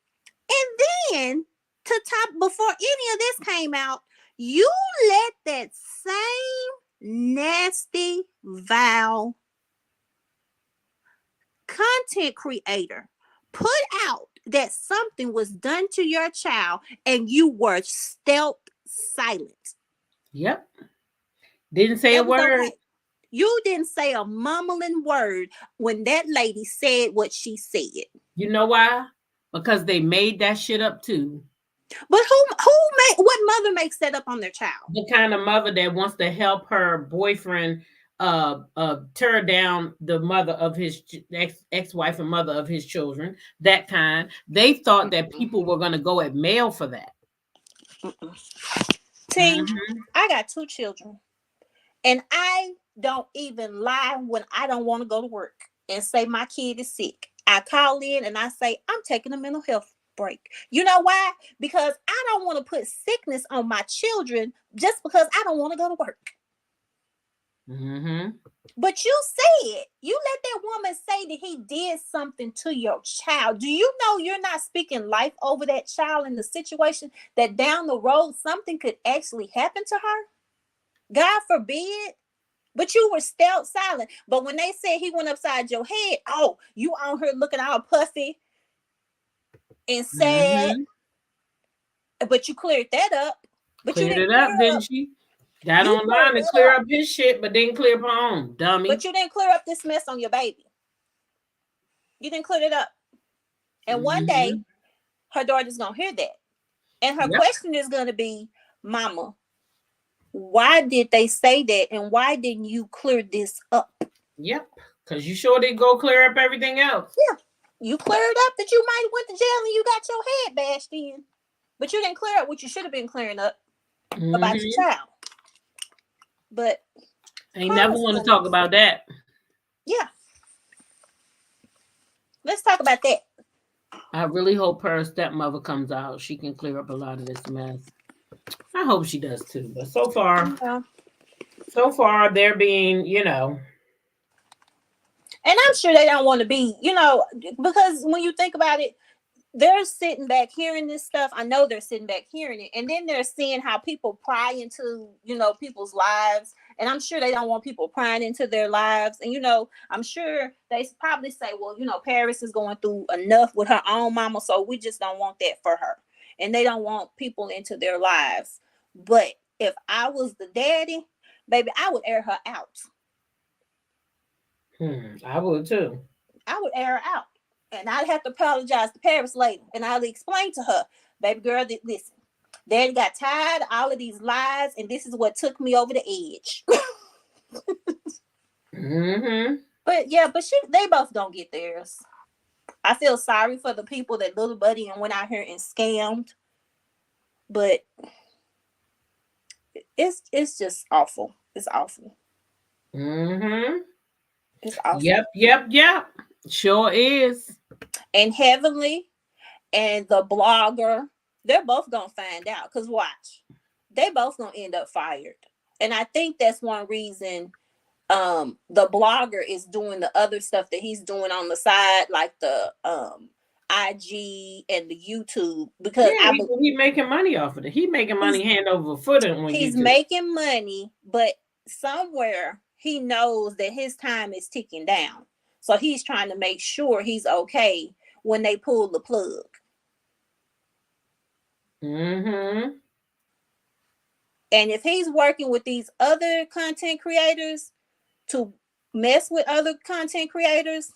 And then to top, before any of this came out, you let that same nasty, vile content creator put out that something was done to your child and you were stealth silent. Yep. Didn't say a That was word. okay. You didn't say a mumbling word when that lady said what she said. You know why? Because they made that shit up too. But what mother makes that up on their child? The kind of mother that wants to help her boyfriend tear down the mother of his ex-wife and mother of his children. That kind. They thought that people were gonna go at mail for that. T, I got 2 children. And I don't even lie when I don't want to go to work and say my kid is sick. I call in and I say, I'm taking a mental health break. You know why? Because I don't want to put sickness on my children just because I don't want to go to work. Mm-hmm. But you let that woman say that he did something to your child. Do you know you're not speaking life over that child in the situation that down the road something could actually happen to her? God forbid. But you were still silent. But when they said he went upside your head, oh, you on her looking all puffy and sad. But you cleared that up. But Cleared you didn't it up, clear didn't up. she? Got You online cleared to it clear up. up his shit, but didn't clear up her own, dummy. But you didn't clear up this mess on your baby. You didn't clear it up. And one day, her daughter's going to hear that. And her question is going to be, Mama, why did they say that? And why didn't you clear this up? Yep. Because you sure did go clear up everything else. Yeah. You cleared up that you might have went to jail and you got your head bashed in, but you didn't clear up what you should have been clearing up about your child. But ain't never want to talk about that. Yeah. Let's talk about that. I really hope her stepmother comes out. She can clear up a lot of this mess. I hope she does too. But so far, they're being, and I'm sure they don't want to be, because when you think about it, they're sitting back hearing this stuff. I know they're sitting back hearing it, and then they're seeing how people pry into, people's lives. And I'm sure they don't want people prying into their lives. And, I'm sure they probably say, well, Paris is going through enough with her own mama, so we just don't want that for her. And they don't want people into their lives. But if I was the daddy, baby, I would air her out. I would too. I would air her out. And I'd have to apologize to Paris later. And I'll explain to her, baby girl, listen, Daddy got tired of all of these lies, and this is what took me over the edge. But yeah, they both don't get theirs. I feel sorry for the people that little buddy and went out here and scammed. But it's just awful. It's awful. It's awful. Yep. Sure is. And Heavenly and the blogger, they're both gonna find out. Because watch, they both gonna end up fired. And I think that's one reason the blogger is doing the other stuff that he's doing on the side, like the IG and the YouTube, because he's making money off of it. He's making money hand over foot. He's making money, but somewhere he knows that his time is ticking down. So he's trying to make sure he's okay when they pull the plug. And if he's working with these other content creators to mess with other content creators,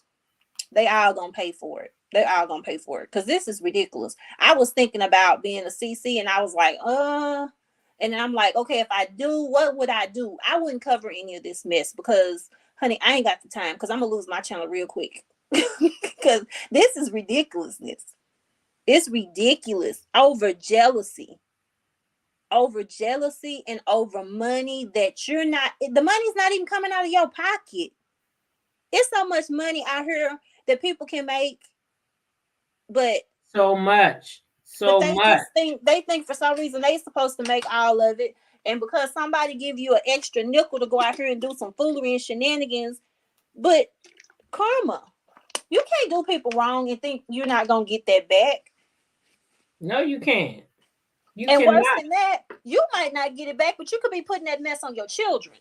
they all gonna pay for it. They're all gonna pay for it because this is ridiculous. I was thinking about being a CC, and I was like, and then I'm like, okay, if I do, what would I do? I wouldn't cover any of this mess because, honey, I ain't got the time because I'm gonna lose my channel real quick. Because this is ridiculousness. It's ridiculous over jealousy and over money that the money's not even coming out of your pocket. It's so much money out here that people can make, but so much. They think for some reason they supposed to make all of it, and because somebody give you an extra nickel to go out here and do some foolery and shenanigans, but karma, you can't do people wrong and think you're not gonna get that back. No, you can't. Worse than that, you might not get it back, but you could be putting that mess on your children.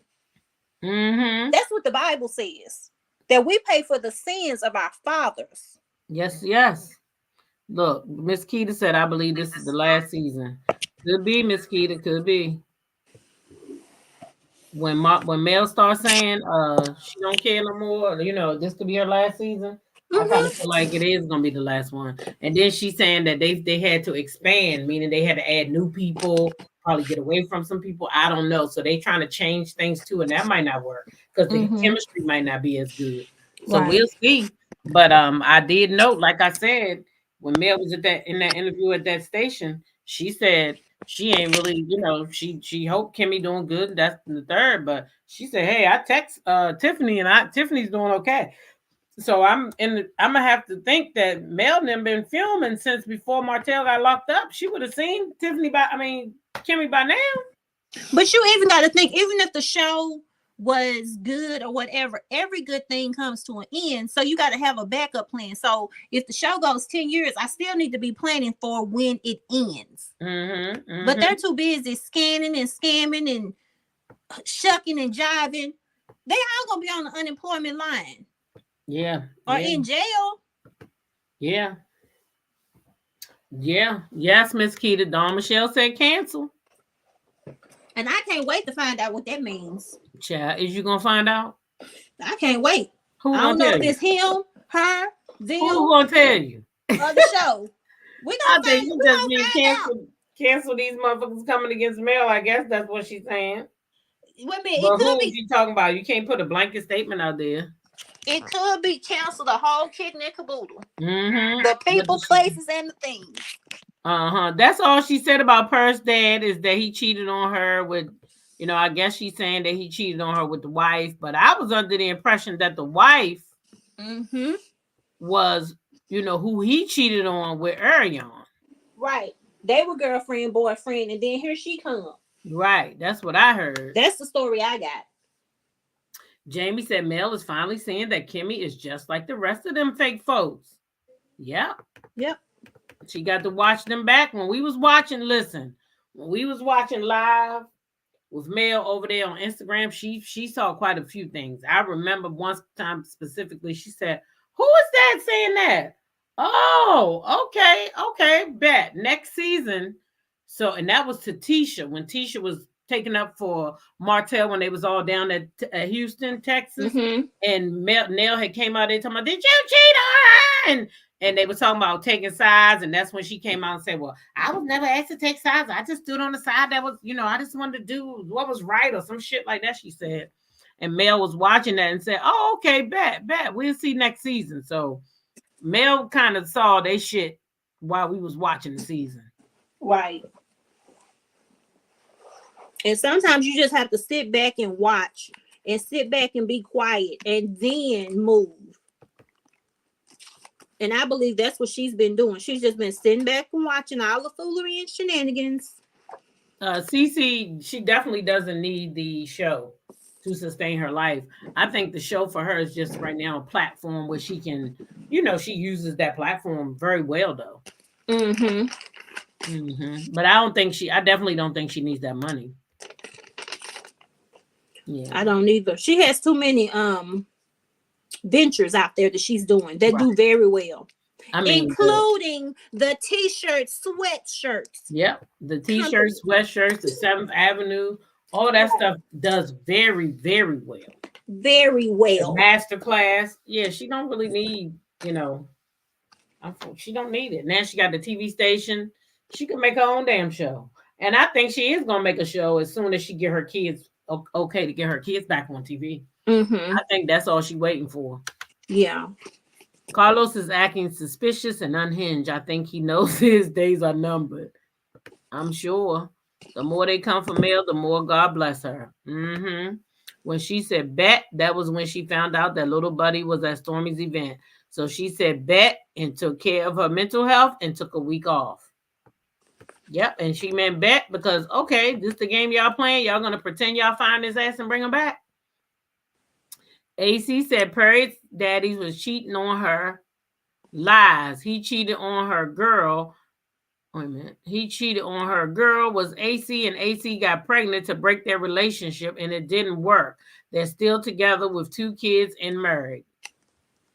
That's what the Bible says, that we pay for the sins of our fathers. Yes. Look, Miss Keita said, I believe this is the last season. Could be, Miss Keita, could be. When Mel starts saying she don't care no more, this could be her last season. I kind of feel like it is gonna be the last one. And then she's saying that they had to expand, meaning they had to add new people, probably get away from some people. I don't know. So they trying to change things too, and that might not work because the chemistry might not be as good. So we'll see. But I did note, like I said, when Mel was in that interview at that station, she said she ain't really, she hoped Kimmy doing good. That's the third, but she said, hey, I text Tiffany and Tiffany's doing okay. So I'm gonna have to think that Mel done been filming since before Martel got locked up. She would have seen Kimmy by now. But you even got to think, even if the show was good or whatever, every good thing comes to an end. So you got to have a backup plan. So if the show goes 10 years, I still need to be planning for when it ends. But they're too busy scanning and scamming and shucking and jiving. They all gonna be on the unemployment line. Yeah. Or in jail. Yeah. Yes, Miss Keita. Dawn Michelle said cancel. And I can't wait to find out what that means. Child, is you gonna find out? I can't wait. Who I don't know if it's him, her, them. Who gonna tell you? The show. We gonna find, you just being cancel these motherfuckers coming against Mel. I guess that's what she's saying. Wait a minute, but who is you talking about? You can't put a blanket statement out there. It could be canceled, the whole kit and caboodle. Mm-hmm. The people, places, and the things. That's all she said about Per's dad is that he cheated on her with, I guess she's saying that he cheated on her with the wife. But I was under the impression that the wife was, who he cheated on with Arion. Right. They were girlfriend, boyfriend, and then here she come. Right. That's what I heard. That's the story I got. Jamie said Mel is finally seeing that Kimmy is just like the rest of them fake folks. Yep. She got to watch them back when we was watching. Listen, when we was watching live with Mel over there on Instagram, she saw quite a few things. I remember one time specifically, she said, "Who is that saying that?" Oh, okay, bet next season. So, and that was to Tisha when Tisha was taken up for Martel when they was all down at Houston, Texas, and Nell had came out there talking about, "Did you cheat on her?" And they were talking about taking sides, and that's when she came out and said, "Well, I was never asked to take sides. I just stood on the side that was, I just wanted to do what was right or some shit like that," she said. And Mel was watching that and said, "Oh, okay, bet. We'll see next season." So Mel kind of saw they shit while we was watching the season. Right. And sometimes you just have to sit back and watch and sit back and be quiet and then move. And I believe that's what she's been doing. She's just been sitting back and watching all the foolery and shenanigans. Cece, she definitely doesn't need the show to sustain her life. I think the show for her is just right now a platform where she can, she uses that platform very well though. But I definitely don't think she needs that money. Yeah. I don't either. She has too many ventures out there that she's doing that do very well. I mean, including the t-shirts, sweatshirts. Yep, the t-shirts, sweatshirts, the 7th Avenue, all that stuff does very, very well. Very well. The masterclass. Yeah, she don't really need, she don't need it. Now she got the TV station. She can make her own damn show. And I think she is going to make a show as soon as she get her kids okay to get her kids back on TV. I think that's all she's waiting for. Yeah. Carlos is acting suspicious and unhinged. I think he knows his days are numbered. I'm sure. The more they come from Mel, the more God bless her. When she said bet, that was when she found out that little buddy was at Stormy's event. So she said bet and took care of her mental health and took a week off. Yep, and she meant bet because, okay, this is the game y'all playing. Y'all going to pretend y'all find his ass and bring him back? AC said Perry's daddy was cheating on her. Lies. He cheated on her girl. Wait a minute. He cheated on her girl was AC, and AC got pregnant to break their relationship, and it didn't work. They're still together with 2 kids and married.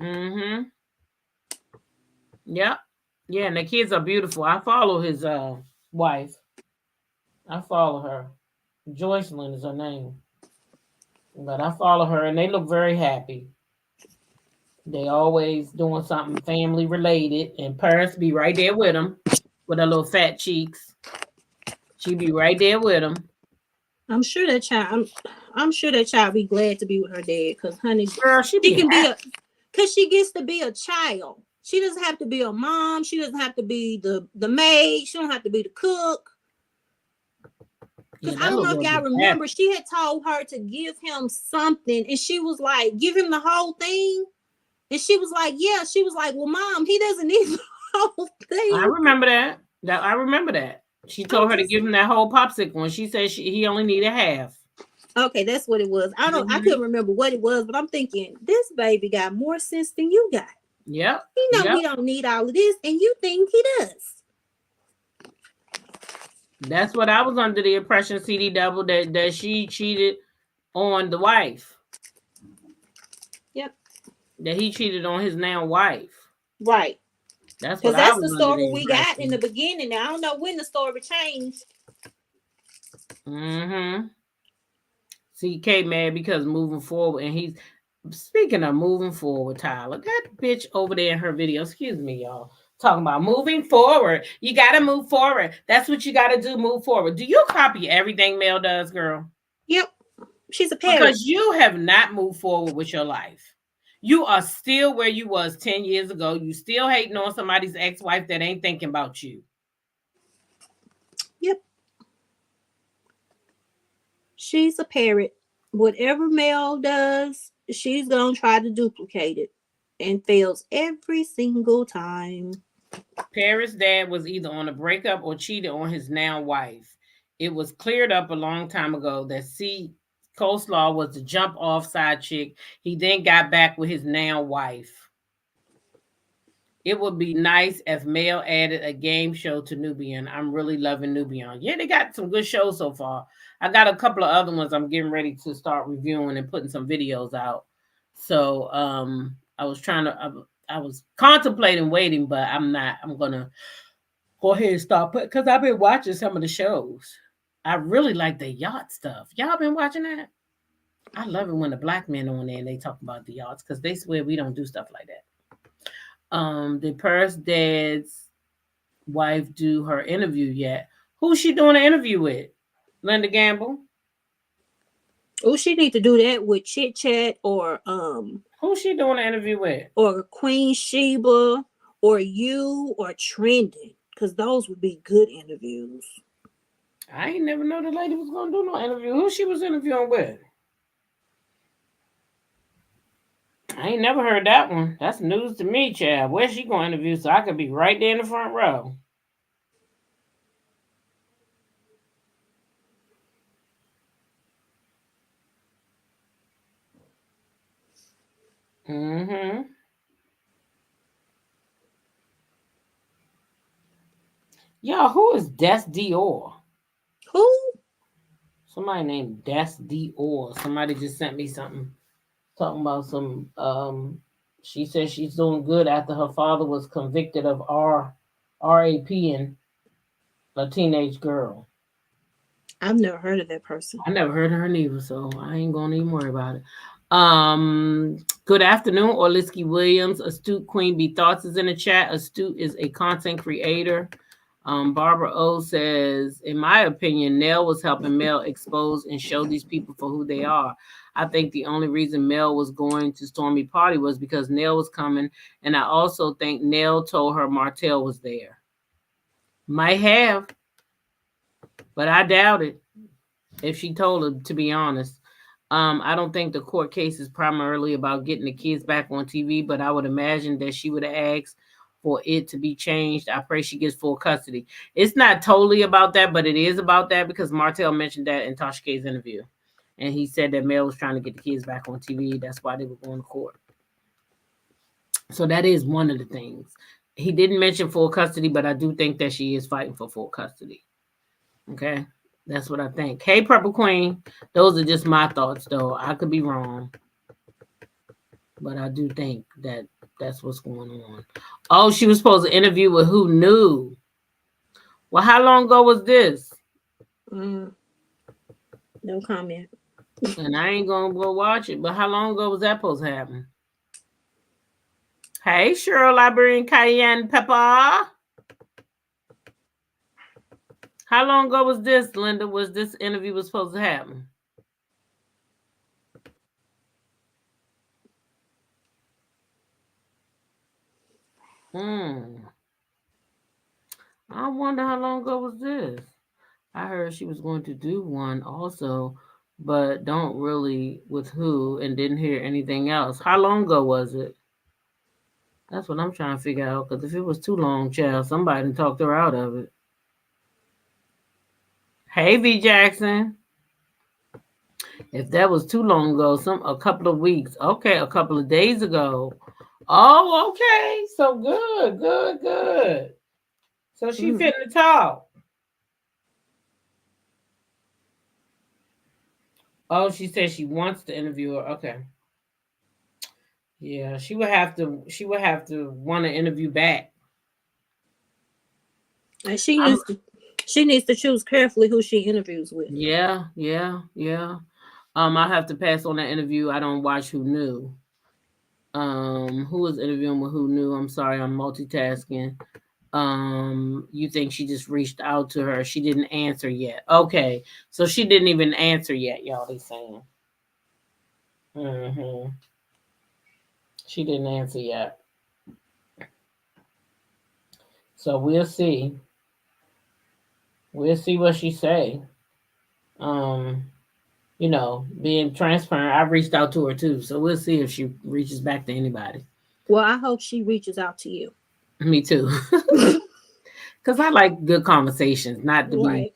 Yep. Yeah, and the kids are beautiful. I follow his wife. I follow her. Joycelyn is her name. But I follow her, and they look very happy. They always doing something family related, and Paris be right there with them with her little fat cheeks. She be right there with them. I'm sure that child. I'm sure that child be glad to be with her dad, because honey, girl, she can be because she gets to be a child. She doesn't have to be a mom. She doesn't have to be the maid. She don't have to be the cook. Because I don't know if y'all remember, she had told her to give him something, and she was like, give him the whole thing. And she was like, yeah. She was like, well, Mom, he doesn't need the whole thing. I remember that. I remember that. She told her to give him that whole popsicle, and she said he only needed half. Okay, that's what it was. I couldn't remember what it was, but I'm thinking, this baby got more sense than you got. Yep. He know he don't need all of this, and you think he does. That's what I was under the impression, CD Double, that she cheated on the wife. Yep. That he cheated on his now wife. Right. That's because that's the story we got in the beginning. Now I don't know when the story changed. CK mad because moving forward, and he's speaking of moving forward, Tyler. That bitch over there in her video. Excuse me, y'all. Talking about moving forward. You gotta move forward. That's what you gotta do. Move forward. Do you copy everything Mel does, girl? Yep. She's a parent. Because you have not moved forward with your life. You are still where you was 10 years ago. You still hating on somebody's ex-wife that ain't thinking about you. Yep. She's a parrot. Whatever Mel does, she's gonna try to duplicate it and fails every single time. Paris' dad was either on a breakup or cheated on his now wife. It was cleared up a long time ago that Coleslaw was the jump off side chick. He then got back with his now wife. It would be nice if Mel added a game show to Nubian. I'm really loving Nubian. Yeah, they got some good shows so far. I got a couple of other ones I'm getting ready to start reviewing and putting some videos out. So I was trying to I was contemplating waiting, but I'm not. I'm gonna go ahead and start put because I've been watching some of the shows. I really like the yacht stuff. Y'all been watching that? I love it when the black men on there and they talk about the yachts because they swear we don't do stuff like that. The Paris dad's wife do her interview yet? Who's she doing an interview with? Linda Gamble. Oh, she need to do that with Chit Chat Who's she doing an interview with? or Queen Sheba or you or Trending, because those would be good interviews. I ain't never know the lady was gonna do no interview. Who she was interviewing with? I ain't never heard that one. That's news to me, Chad. Where's she going to interview so I could be right there in the front row? Mm-hmm. Y'all, who is Des Dior? Who? Somebody named Des Dior. Somebody just sent me something talking about some she says she's doing good after her father was convicted of RAP and a teenage girl. I've never heard of that person. I never heard of her neither, so I ain't gonna even worry about it. Good afternoon, Orliski Williams. Astute Queen Bee Thoughts is in the chat. Astute is a content creator. Barbara O says, in my opinion, Nell was helping Mel expose and show these people for who they are. I think the only reason Mel was going to Stormy party was because Nell was coming, and I also think Nell told her Martel was there. Might have, but I doubt it. If she told her, to be honest. I don't think the court case is primarily about getting the kids back on TV, but I would imagine that she would have asked for it to be changed. I pray she gets full custody. It's not totally about that, but it is about that because Martel mentioned that in Tasha K's interview. And he said that Mel was trying to get the kids back on TV. That's why they were going to court. So that is one of the things. He didn't mention full custody, but I do think that she is fighting for full custody. Okay? That's what I think. Hey, Purple Queen. Those are just my thoughts, though. I could be wrong. But I do think that that's what's going on. Oh, she was supposed to interview with Who Knew. Well, how long ago was this? No comment. And I ain't going to go watch it. But how long ago was that supposed to happen? Hey, Cheryl Librarian Cayenne Pepper. How long ago was this, Linda? Was this interview was supposed to happen? I wonder how long ago was this. I heard she was going to do one also, but don't really with who and didn't hear anything else. How long ago was it? That's what I'm trying to figure out, because if it was too long, child, somebody talked her out of it. Hey, V Jackson. If that was too long ago, a couple of weeks. Okay, a couple of days ago. Oh, okay. So good. So she fit the talk. Oh, she said she wants to interview her. Okay. Yeah, she would have to want to interview back. And she needs to choose carefully who she interviews with. Yeah. I have to pass on that interview. I don't watch Who Knew. Who was interviewing with Who Knew? I'm sorry, I'm multitasking. You think she just reached out to her? She didn't answer yet. Okay, so she didn't even answer yet, y'all. They saying. She didn't answer yet. So we'll see. We'll see what she say. Um, being transparent, I've reached out to her too. So we'll see if she reaches back to anybody. Well, I hope she reaches out to you. Me too. Because I like good conversations, not to be, Right.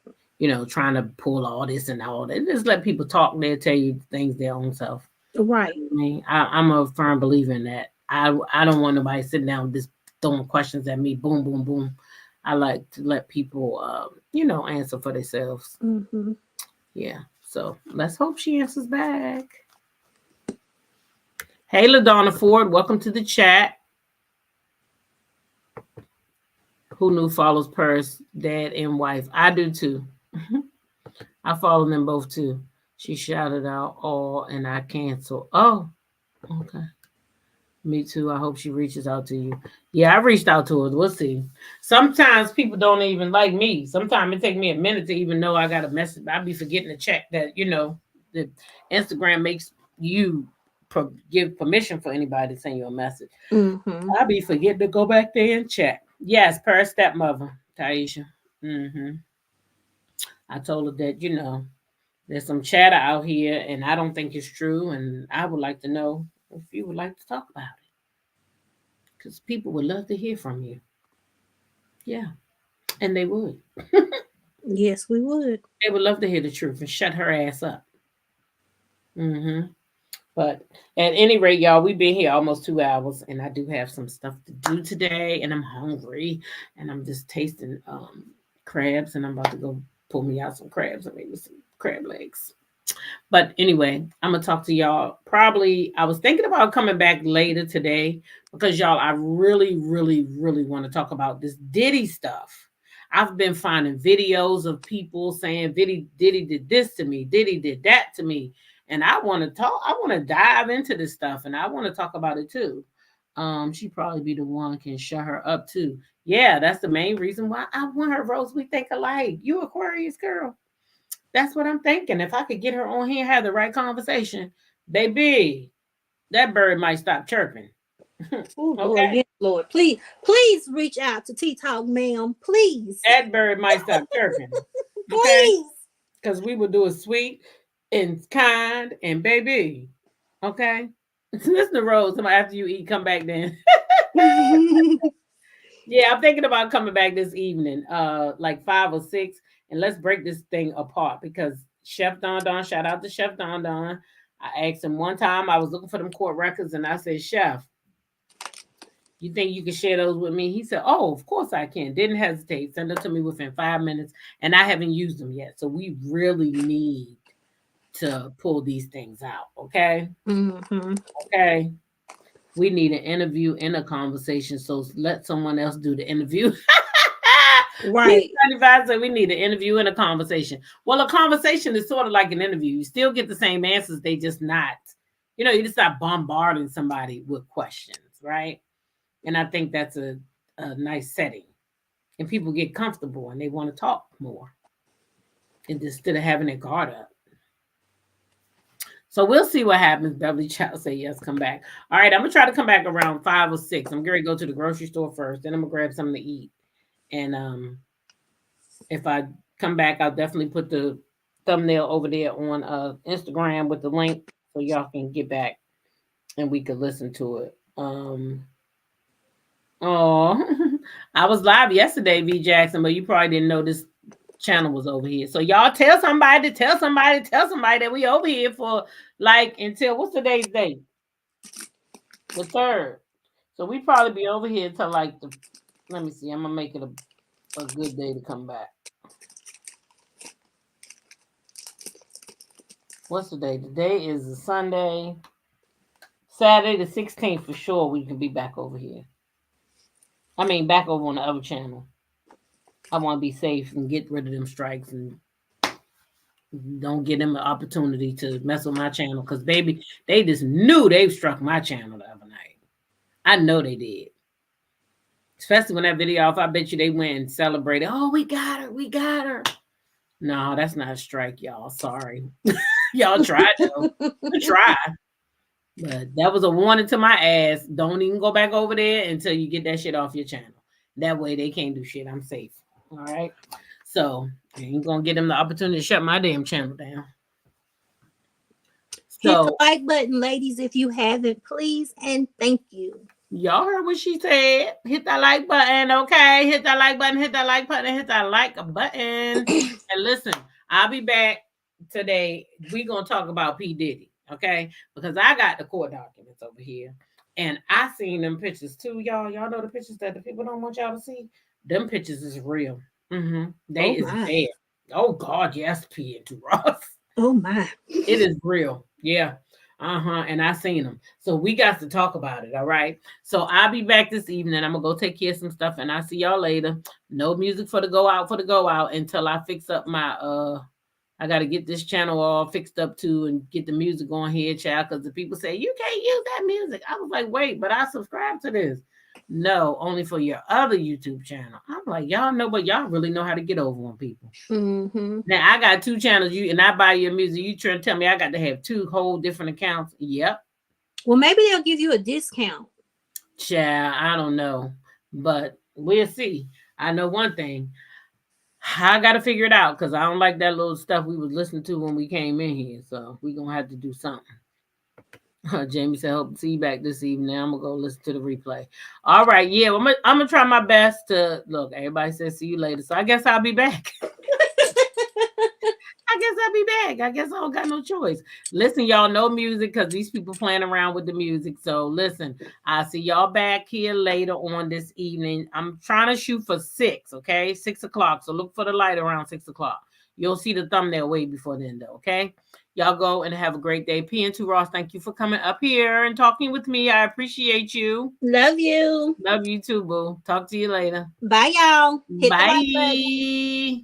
trying to pull all this and all that. Just let people talk. They'll tell you things their own self. Right. I mean, I'm a firm believer in that. I don't want nobody sitting down just throwing questions at me. Boom, boom, boom. I like to let people, answer for themselves. Mm-hmm. Yeah. So let's hope she answers back. Hey, LaDonna Ford, welcome to the chat. Who knew follows Purse, dad and wife? I do too. I follow them both too. She shouted out all and I cancel. Oh, okay. Me too. I hope she reaches out to you. Yeah, I reached out to her. We'll see. Sometimes people don't even like me. Sometimes it takes me a minute to even know I got a message. I'll be forgetting to check that, the Instagram makes you give permission for anybody to send you a message. Mm-hmm. I'll be forgetting to go back there and check. Yes, per stepmother, Taisha. Mm-hmm. I told her that, there's some chatter out here and I don't think it's true. And I would like to know if you would like to talk about it. Because people would love to hear from you. Yeah, and they would. Yes, we would. They would love to hear the truth and shut her ass up. Hmm. But at any rate, y'all, we've been here almost 2 hours, and I do have some stuff to do today, and I'm hungry, and I'm just tasting crabs, and I'm about to go pull me out some crabs and maybe some crab legs. But anyway, I'm gonna talk to y'all. Probably, I was thinking about coming back later today because y'all, I really, really, really want to talk about this Diddy stuff. I've been finding videos of people saying Diddy did this to me, Diddy did that to me, and I want to talk. I want to dive into this stuff, and I want to talk about it too. She probably be the one can shut her up too. Yeah, that's the main reason why I want her. Rose, we think alike. You Aquarius girl. That's what I'm thinking. If I could get her on here and have the right conversation, baby, that bird might stop chirping. Oh Okay? Lord, yes, Lord. Please reach out to Tea Talk, ma'am. Please. That bird might stop chirping. Okay? Please. Because we will do it sweet and kind and baby. Okay? Listen to Rose. After you eat, come back then. Yeah, I'm thinking about coming back this evening, like 5 or 6, and let's break this thing apart because Chef Don Don, shout out to Chef Don Don. I asked him one time, I was looking for them court records, and I said, Chef, you think you can share those with me? He said, oh, of course I can. Didn't hesitate. Send them to me within 5 minutes, and I haven't used them yet. So we really need to pull these things out, okay? Mm-hmm. Okay. We need an interview and a conversation. So let someone else do the interview. Right. P75 said we need an interview and a conversation. Well, a conversation is sort of like an interview. You still get the same answers. They just not, you just not bombarding somebody with questions, right? And I think that's a nice setting. And people get comfortable and they want to talk more instead of having their guard up. So we'll see what happens. Beverly Child say yes, come back. All right, I'm gonna try to come back around 5 or 6. I'm gonna go to the grocery store first, then I'm gonna grab something to eat. And if I come back, I'll definitely put the thumbnail over there on Instagram with the link so y'all can get back and we can listen to it. Oh, I was live yesterday, V Jackson, but you probably didn't know this channel was over here. So y'all tell somebody that we over here for like until what's today's date? The 3rd. So we probably be over here till like let me see, I'm gonna make it a good day to come back. What's the day? Today is a Sunday. Saturday the 16th for sure we can be back over here. I mean back over on the other channel. I want to be safe and get rid of them strikes and don't give them an opportunity to mess with my channel because baby, they just knew they struck my channel the other night. I know they did. Especially when that video off, I bet you they went and celebrated. Oh, we got her. No, that's not a strike, y'all. Sorry. Y'all tried though. You try. But that was a warning to my ass. Don't even go back over there until you get that shit off your channel. That way they can't do shit. I'm safe. All right. So I ain't gonna get them the opportunity to shut my damn channel down. Hit the So like button, ladies, if you haven't, please, and thank you. y'all heard what she said. Hit that like button, okay? Hit that like button, hit that like button, hit that like button. And listen, I'll be back today. We're gonna talk about P. Diddy, okay? Because I got the court documents over here. And I seen them pictures too, y'all. Y'all know the pictures that the people don't want y'all to see? Them pictures is real. They Oh is my. there. Oh God, yes, P into Ross. Oh my. It is real. Yeah. And I seen them. So we got to talk about it. All right. So I'll be back this evening. I'm gonna go take care of some stuff and I'll see y'all later. No music for the go out until I fix up my I gotta get this channel all fixed up too and get the music on here, child. Because the people say you can't use that music. I was like, wait, but I subscribe to this. No, only for your other YouTube channel. I'm like, y'all know, but y'all really know how to get over on people. Mm-hmm. Now I got 2 channels. You and I buy your music. You trying to tell me I got to have 2 whole different accounts? Yep. Well, maybe they'll give you a discount. Child, I don't know, but we'll see. I know one thing. I got to figure it out because I don't like that little stuff we was listening to when we came in here. So we gonna have to do something. Jamie said, "Hope to see you back this evening." I'm gonna go listen to the replay. All right, yeah, I'm gonna try my best to look. Everybody says see you later, so I guess I'll be back. I guess I'll be back. I guess I don't got no choice. Listen, y'all, no music because these people playing around with the music. So listen, I'll see y'all back here later on this evening. I'm trying to shoot for 6, okay? 6 o'clock. So look for the light around 6 o'clock. You'll see the thumbnail way before then, though, okay? Y'all go and have a great day. PN2 Ross, thank you for coming up here and talking with me. I appreciate you. Love you. Love you too, boo. Talk to you later. Bye, y'all. Hit the like button. Bye.